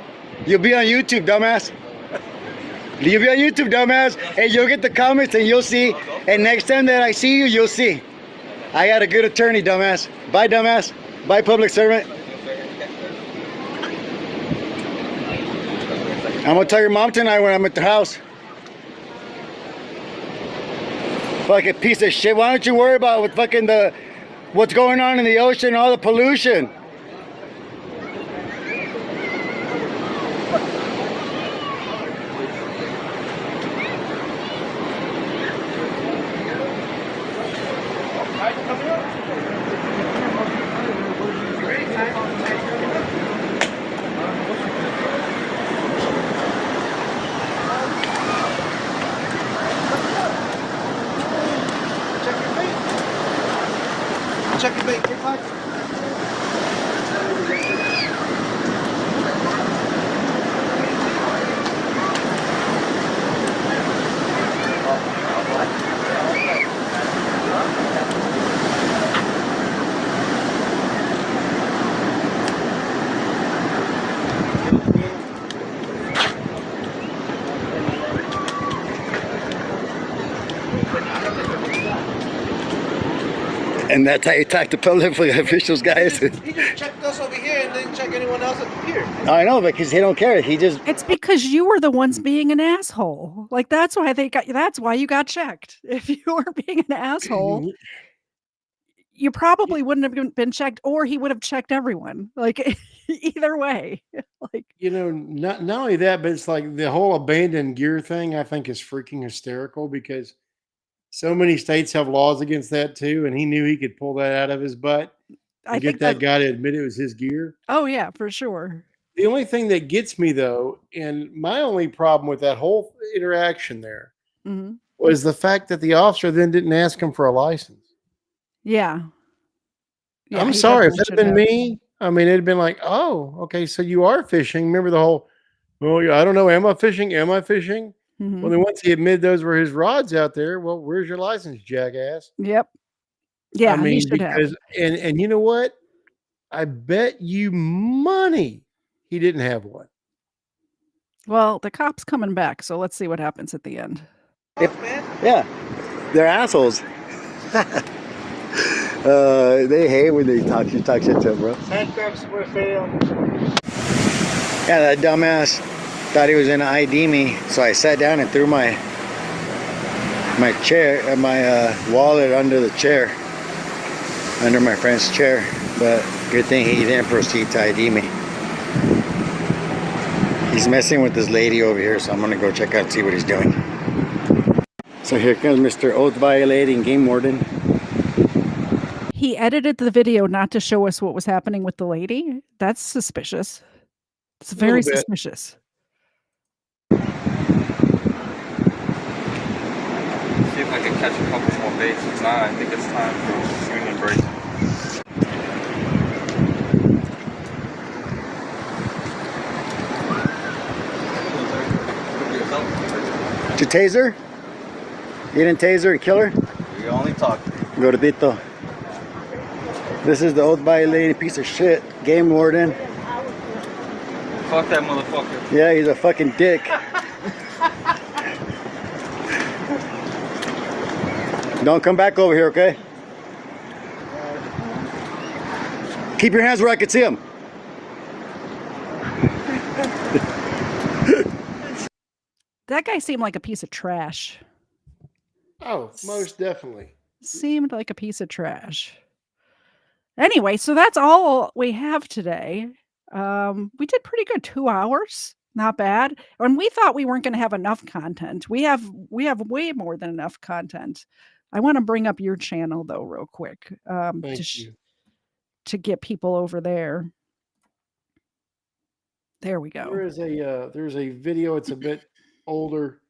You'll be on YouTube, dumbass. You'll be on YouTube, dumbass. And you'll get the comments and you'll see. And next time that I see you, you'll see. I got a good attorney, dumbass. Bye, dumbass. Bye, public servant. I'm gonna tell your mom tonight when I'm at the house. Fucking piece of shit. Why don't you worry about what fucking what's going on in the ocean and all the pollution? Check your bait, get back. And that's how you talk to public officials, guys. He just checked us over here and didn't check anyone else up here. I know, because he don't care. He just. It's because you were the ones being an asshole. Like that's why that's why you got checked. If you were being an asshole, you probably wouldn't have been checked, or he would have checked everyone. Like either way. Like, you know, not only that, but it's like the whole abandoned gear thing, I think is freaking hysterical because so many states have laws against that too, and he knew he could pull that out of his butt and get that guy to admit it was his gear. Oh yeah, for sure. The only thing that gets me though, and my only problem with that whole interaction there was the fact that the officer then didn't ask him for a license. Yeah. I'm sorry, if it had been me, I mean, it'd been like, oh, okay, so you are fishing. Remember the whole, well, I don't know, am I fishing? Am I fishing? Well, then once he admitted those were his rods out there, well, where's your license, jackass? Yep. Yeah, I mean, he should because have. and you know what? I bet you money he didn't have one. Well, the cop's coming back, so let's see what happens at the end. Yeah, they're assholes. They hate when you talk shit to them, bro. Handcuffs were failed. Yeah, that dumbass thought he was gonna ID me, so I sat down and threw my chair, my wallet under the chair, under my friend's chair. But good thing he didn't proceed to ID me. He's messing with this lady over here, so I'm gonna go check out and see what he's doing. So here comes Mr. Oath Violating Game Warden. He edited the video not to show us what was happening with the lady. That's suspicious. It's very suspicious. See if I can catch a couple more baits. If not, I think it's time for a swing and break. your taser? You didn't taser and kill her? We only talk. Gordito. This is the oath violating piece of shit. Game warden. Fuck that motherfucker. Yeah, he's a fucking dick. Don't come back over here, okay? Keep your hands where I can see them. That guy seemed like a piece of trash. Oh, most definitely. Seemed like a piece of trash. Anyway, so that's all we have today. We did pretty good, 2 hours. Not bad. And we thought we weren't gonna have enough content. We have way more than enough content. I wanna bring up your channel though real quick, Thank you. to get people over there. There we go. There's a video. It's a bit older,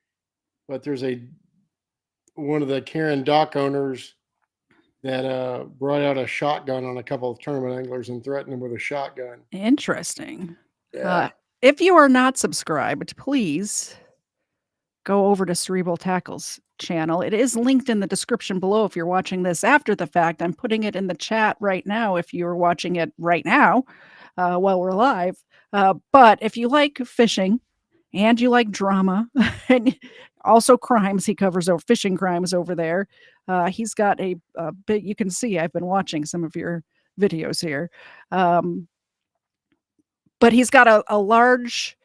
but there's one of the Karen dock owners that brought out a shotgun on a couple of tournament anglers and threatened them with a shotgun. Interesting. Yeah. If you are not subscribed, please go over to Cerebral Tackle's channel. It is linked in the description below if you're watching this after the fact. I'm putting it in the chat right now if you're watching it right now while we're live. But if you like fishing and you like drama and also crimes, he covers over fishing crimes over there. He's got a big, you can see I've been watching some of your videos here. But he's got a large,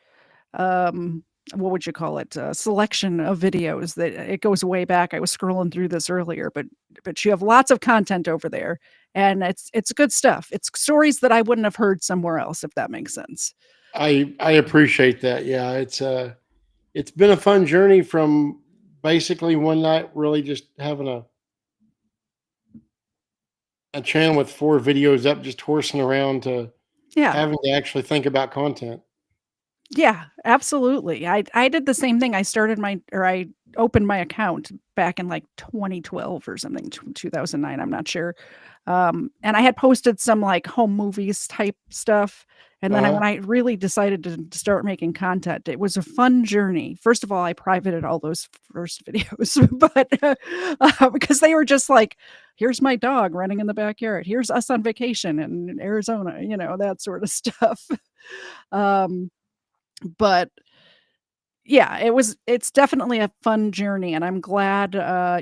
what would you call it? Selection of videos that it goes way back. I was scrolling through this earlier, but you have lots of content over there, and it's good stuff. It's stories that I wouldn't have heard somewhere else, if that makes sense. I appreciate that. Yeah, it's been a fun journey from basically one night really just having a channel with 4 videos up, just horsing around to having to actually think about content. Yeah, absolutely. I did the same thing. I opened my account back in like 2012 or something, 2009, I'm not sure. And I had posted some like home movies type stuff. And then when I really decided to start making content, it was a fun journey. First of all, I privated all those first videos, but because they were just like, here's my dog running in the backyard. Here's us on vacation in Arizona, that sort of stuff. But yeah, it's definitely a fun journey, and I'm glad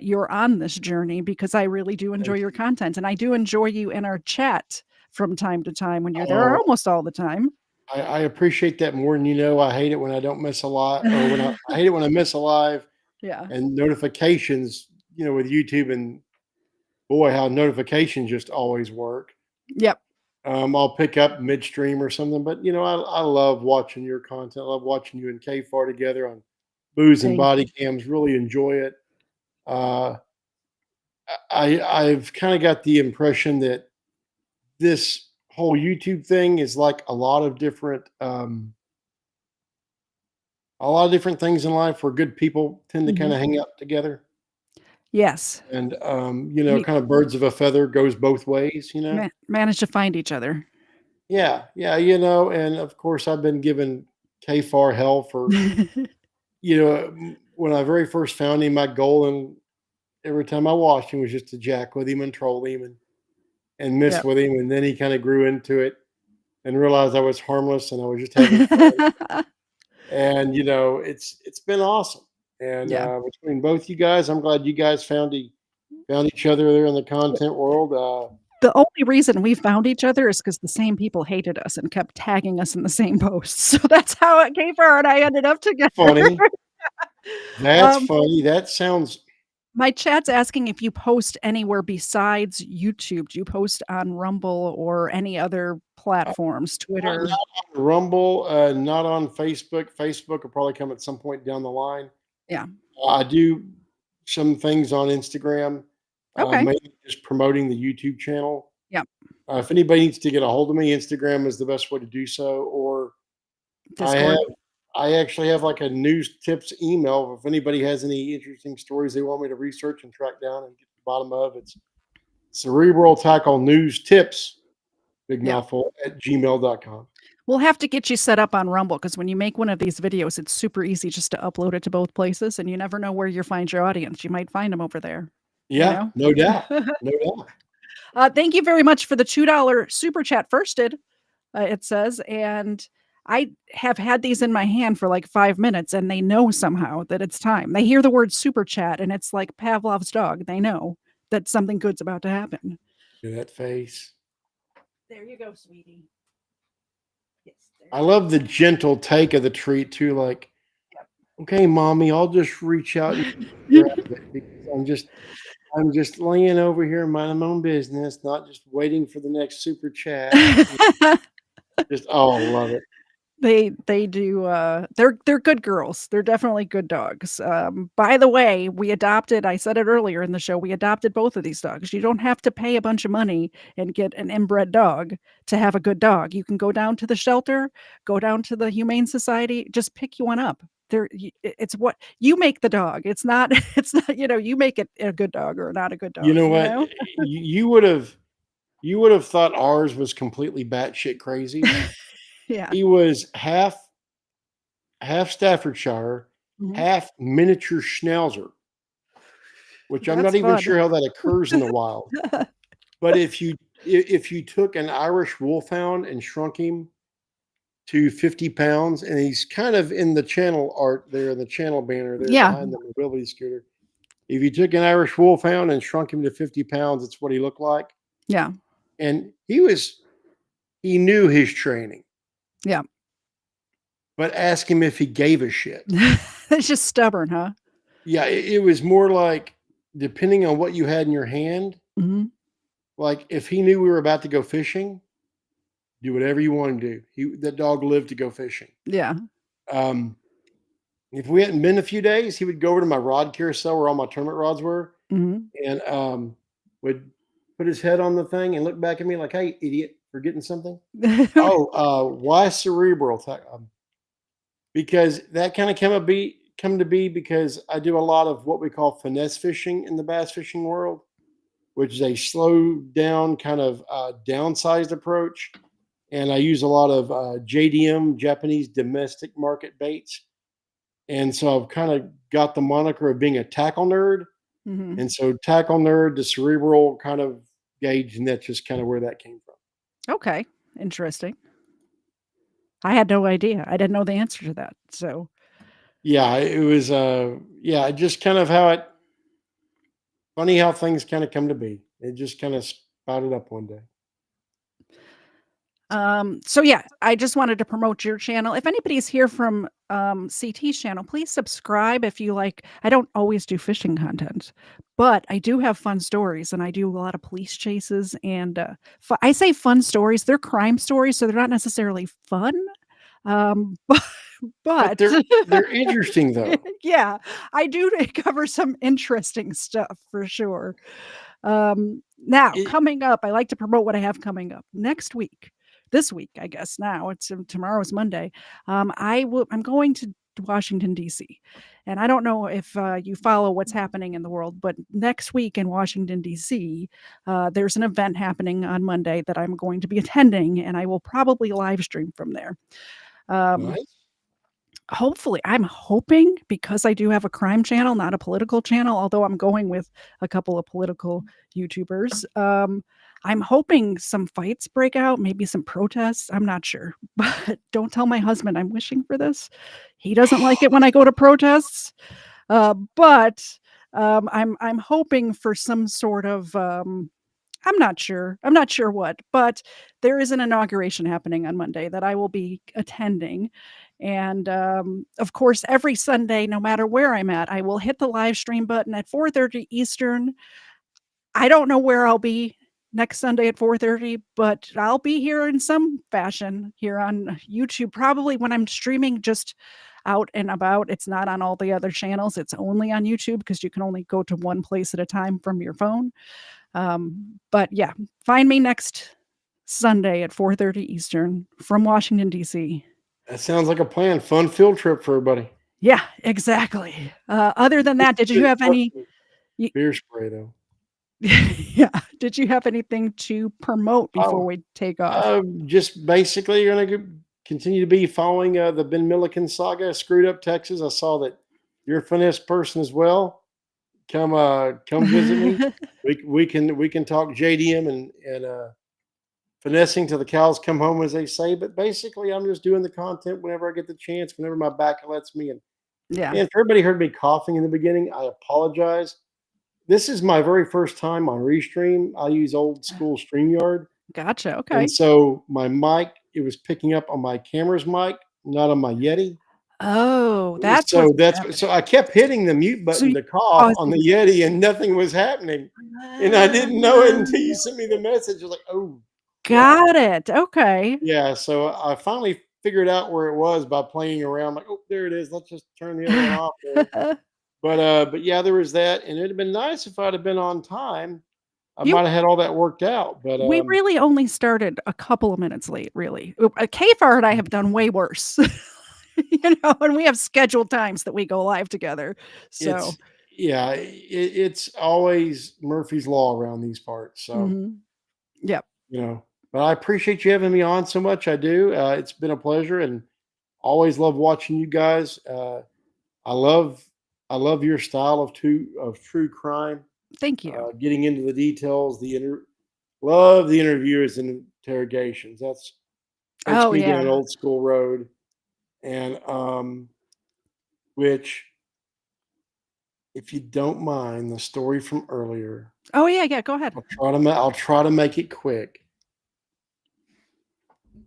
you're on this journey because I really do enjoy your content, and I do enjoy you in our chat from time to time when you're there, or almost all the time. I appreciate that more than you know. I hate it when I don't miss a lot, or when I hate it when I miss a live. Yeah. And notifications, with YouTube, and boy, how notifications just always work. Yep. I'll pick up midstream or something, but I love watching your content. I love watching you and KFAR together on booze and body cams. Really enjoy it. I've kind of got the impression that this whole YouTube thing is like a lot of different things in life where good people tend to kind of hang out together. Yes. And kind of birds of a feather goes both ways, Manage to find each other. Yeah, and of course I've been giving KFAR hell for when I very first found him, my goal, and every time I watched him was just to jack with him and troll him and mess with him, and then he kind of grew into it and realized I was harmless and I was just having fun. And it's been awesome. And between both you guys, I'm glad you guys found each other there in the content world. The only reason we found each other is because the same people hated us and kept tagging us in the same posts. So that's how KFAR and I ended up together. Funny. That's funny. That sounds. My chat's asking if you post anywhere besides YouTube. Do you post on Rumble or any other platforms, Twitter? Not on Rumble, not on Facebook. Facebook will probably come at some point down the line. Yeah. I do some things on Instagram. Okay. Mainly just promoting the YouTube channel. Yeah. If anybody needs to get a hold of me, Instagram is the best way to do so. Or I actually have like a news tips email. If anybody has any interesting stories they want me to research and track down and get to the bottom of, it's Cerebral Tackle News Tips, big mouthful, at gmail.com. We'll have to get you set up on Rumble because when you make one of these videos, it's super easy just to upload it to both places, and you never know where you find your audience. You might find them over there. Yeah, no doubt. No doubt. Thank you very much for the $2 super chat firsted, it says. And I have had these in my hand for like 5 minutes, and they know somehow that it's time. They hear the word super chat, and it's like Pavlov's dog. They know that something good's about to happen. Look at that face. There you go, sweetie. I love the gentle take of the treat too. Like, okay, mommy, I'll just reach out and grab it because I'm just laying over here minding my own business, not just waiting for the next super chat. Just I love it. They do, they're good girls. They're definitely good dogs. By the way, I said it earlier in the show, we adopted both of these dogs. You don't have to pay a bunch of money and get an inbred dog to have a good dog. You can go down to the shelter, go down to the Humane Society, just pick you one up. It's what you make the dog. It's not, you make it a good dog or not a good dog. You know what? You would have thought ours was completely batshit crazy. Yeah. He was half Staffordshire, half miniature Schnauzer, which I'm not even sure how that occurs in the wild. But if you took an Irish Wolfhound and shrunk him to 50 pounds, and he's kind of in the channel art there, the channel banner there behind the mobility scooter. If you took an Irish Wolfhound and shrunk him to 50 pounds, it's what he looked like. Yeah. And he knew his training. Yeah. But ask him if he gave a shit. It's just stubborn, huh? Yeah, it was more like depending on what you had in your hand. Like if he knew we were about to go fishing, do whatever you want to do. That dog lived to go fishing. Yeah. If we hadn't been a few days, he would go over to my rod carousel where all my tournament rods were, and would put his head on the thing and look back at me like, "Hey, idiot, forgetting something." Why Cerebral Tackle? Because that kind of come to be because I do a lot of what we call finesse fishing in the bass fishing world, which is a slow down kind of downsized approach. And I use a lot of JDM, Japanese domestic market baits. And so I've kind of got the moniker of being a tackle nerd. And so tackle nerd, the cerebral kind of gauge, and that's just kind of where that came from. Okay. Interesting. I had no idea. I didn't know the answer to that. So yeah, it was just kind of funny how things kind of come to be. It just kind of sprouted up one day. So yeah, I just wanted to promote your channel. If anybody's here from CT's channel, please subscribe if you like. I don't always do fishing content, but I do have fun stories, and I do a lot of police chases. And I say fun stories; they're crime stories, so they're not necessarily fun. But they're interesting though. Yeah, I do cover some interesting stuff for sure. Now coming up, I like to promote what I have coming up next week. This week, I guess now tomorrow's Monday. I'm going to Washington, D.C. And I don't know if you follow what's happening in the world, but next week in Washington, D.C., there's an event happening on Monday that I'm going to be attending, and I will probably live stream from there. Nice. Hopefully, I'm hoping, because I do have a crime channel, not a political channel, although I'm going with a couple of political YouTubers. I'm hoping some fights break out, maybe some protests. I'm not sure, but don't tell my husband I'm wishing for this. He doesn't like it when I go to protests. But I'm hoping for some sort of I'm not sure what, but there is an inauguration happening on Monday that I will be attending. And of course, every Sunday, no matter where I'm at, I will hit the live stream button at 4:30 Eastern. I don't know where I'll be next Sunday at 4:30, but I'll be here in some fashion here on YouTube, probably when I'm streaming just out and about. It's not on all the other channels. It's only on YouTube because you can only go to one place at a time from your phone. But yeah, find me next Sunday at 4:30 Eastern from Washington, D.C. That sounds like a plan. Fun field trip for everybody. Yeah, exactly. Other than that, did you have any beer spray though? Yeah. Did you have anything to promote before we take off? Just basically, you're gonna continue to be following the Ben Milliken saga, Screwed Up Texas. I saw that you're a finesse person as well. Come visit me. We can talk JDM and finessing till the cows come home, as they say. But basically, I'm just doing the content whenever I get the chance, whenever my back lets me. And Yeah. if everybody heard me coughing in the beginning, I apologize. This is my very first time on Restream. I use old school StreamYard. Gotcha. Okay. And so my mic, it was picking up on my camera's mic, not on my Yeti. Oh, that's So what's so I kept hitting the mute button to cough on the Yeti, and nothing was happening. And I didn't know it until you sent me the message. I was like, oh, Got it. Okay. yeah. So I finally figured out where it was by playing around. Like, oh, there it is. Let's just turn the other one off there. But yeah, there was that, and it'd have been nice if I'd have been on time. I You- might have had all that worked out. But We really only started a couple of minutes late, really. Kfar and I have done way worse. And we have scheduled times that we go live together. So it's always Murphy's Law around these parts. So Yep. But I appreciate you having me on so much. I do. It's been a pleasure, and always love watching you guys. I love your style of true crime. Thank you. Getting into the details, love the interviewers and interrogations. That's me down an old school road, and which, if you don't mind, the story from earlier. Oh yeah. Go ahead. I'll try to make it quick.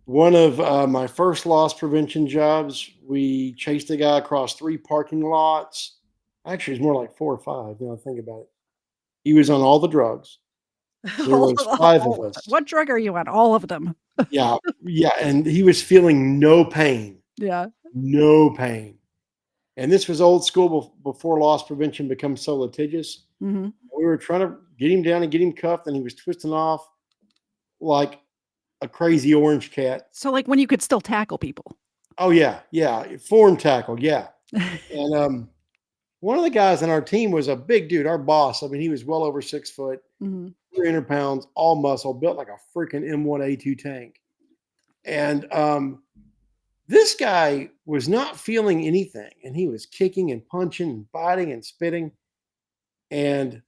One of my first loss prevention jobs, we chased a guy across 3 parking lots. Actually, it's more like 4 or 5. Now I think about it. He was on all the drugs. There was 5 of us. What drug are you on? All of them. Yeah, and he was feeling no pain. Yeah. No pain. And this was old school before loss prevention becomes so litigious. Mm-hmm. We were trying to get him down and get him cuffed, and he was twisting off like a crazy orange cat. So like when you could still tackle people. Oh yeah, form tackle, yeah. And one of the guys on our team was a big dude, our boss. I mean, he was well over 6 foot, 300 pounds, all muscle, built like a freaking M1A2 tank. And this guy was not feeling anything, and he was kicking and punching and biting and spitting. And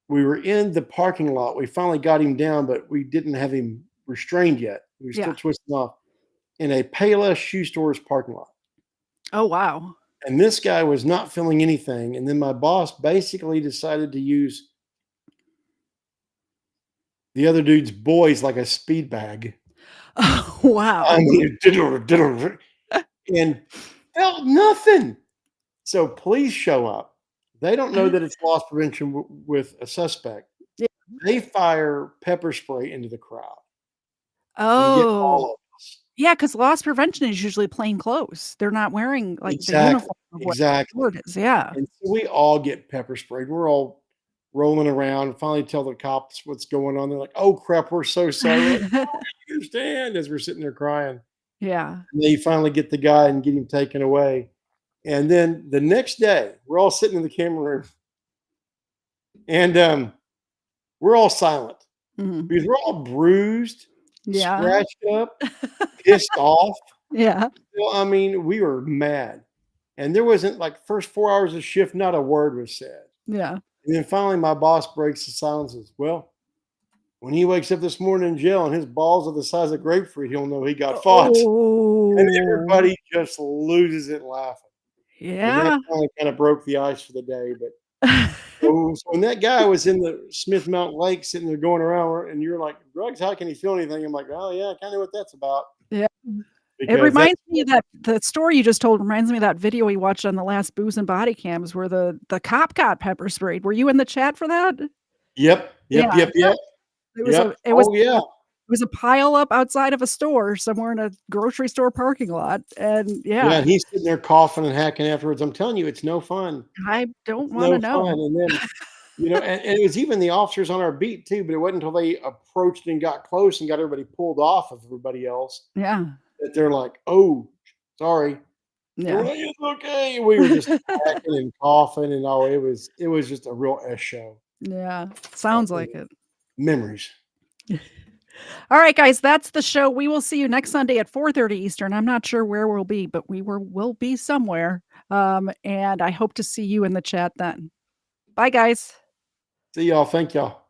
we were in the parking lot. We finally got him down, but we didn't have him restrained yet. He was still twisting off in a Payless shoe store's parking lot. Oh, wow. And this guy was not feeling anything. And then my boss basically decided to use the other dude's boys like a speed bag. Oh, wow. I mean, and felt nothing. So police show up. They don't know that it's loss prevention with a suspect. Yeah. They fire pepper spray into the crowd. Oh, yeah, because loss prevention is usually plain clothes. They're not wearing like the uniform of what the word is. Yeah. And so we all get pepper sprayed. We're all rolling around. Finally tell the cops what's going on. They're like, "Oh crap, we're so sorry." Like, "Oh, I understand," as we're sitting there crying. Yeah. And they finally get the guy and get him taken away. And then the next day, we're all sitting in the camera room, and we're all silent because we're all bruised, scratched up, pissed off. Yeah. Well, I mean, we were mad. And there wasn't like first 4 hours of shift, not a word was said. Yeah. And then finally my boss breaks the silence and says, "Well, when he wakes up this morning in jail and his balls are the size of grapefruit, he'll know he got fought." Oh. And everybody just loses it laughing. Yeah. And that finally kind of broke the ice for the day. But so when that guy was in the Smith Mountain Lake sitting there going around and you're like, "Drugs, how can he feel anything?" I'm like, "Oh yeah, kind of what that's about." Yeah. Because It reminds me of the story you just told reminds me of that video we watched on the last Booze and Body Cams where the cop got pepper sprayed. Were you in the chat for that? Yep. It was a pile up outside of a store somewhere in a grocery store parking lot. And Yeah, and he's sitting there coughing and hacking afterwards. I'm telling you, it's no fun. I don't It's want to no know. fun. And then, and it was even the officers on our beat too, but it wasn't until they approached and got close and got everybody pulled off of everybody else Yeah. that they're like, "Oh, sorry." Yeah. Like, "It's okay." We were just hacking and coughing, and it was just a real S show. Yeah. Sounds like it. Memories. All right, guys, that's the show. We will see you next Sunday at 4:30 Eastern. I'm not sure where we'll be, but we'll be somewhere. And I hope to see you in the chat then. Bye, guys. See y'all. Thank y'all.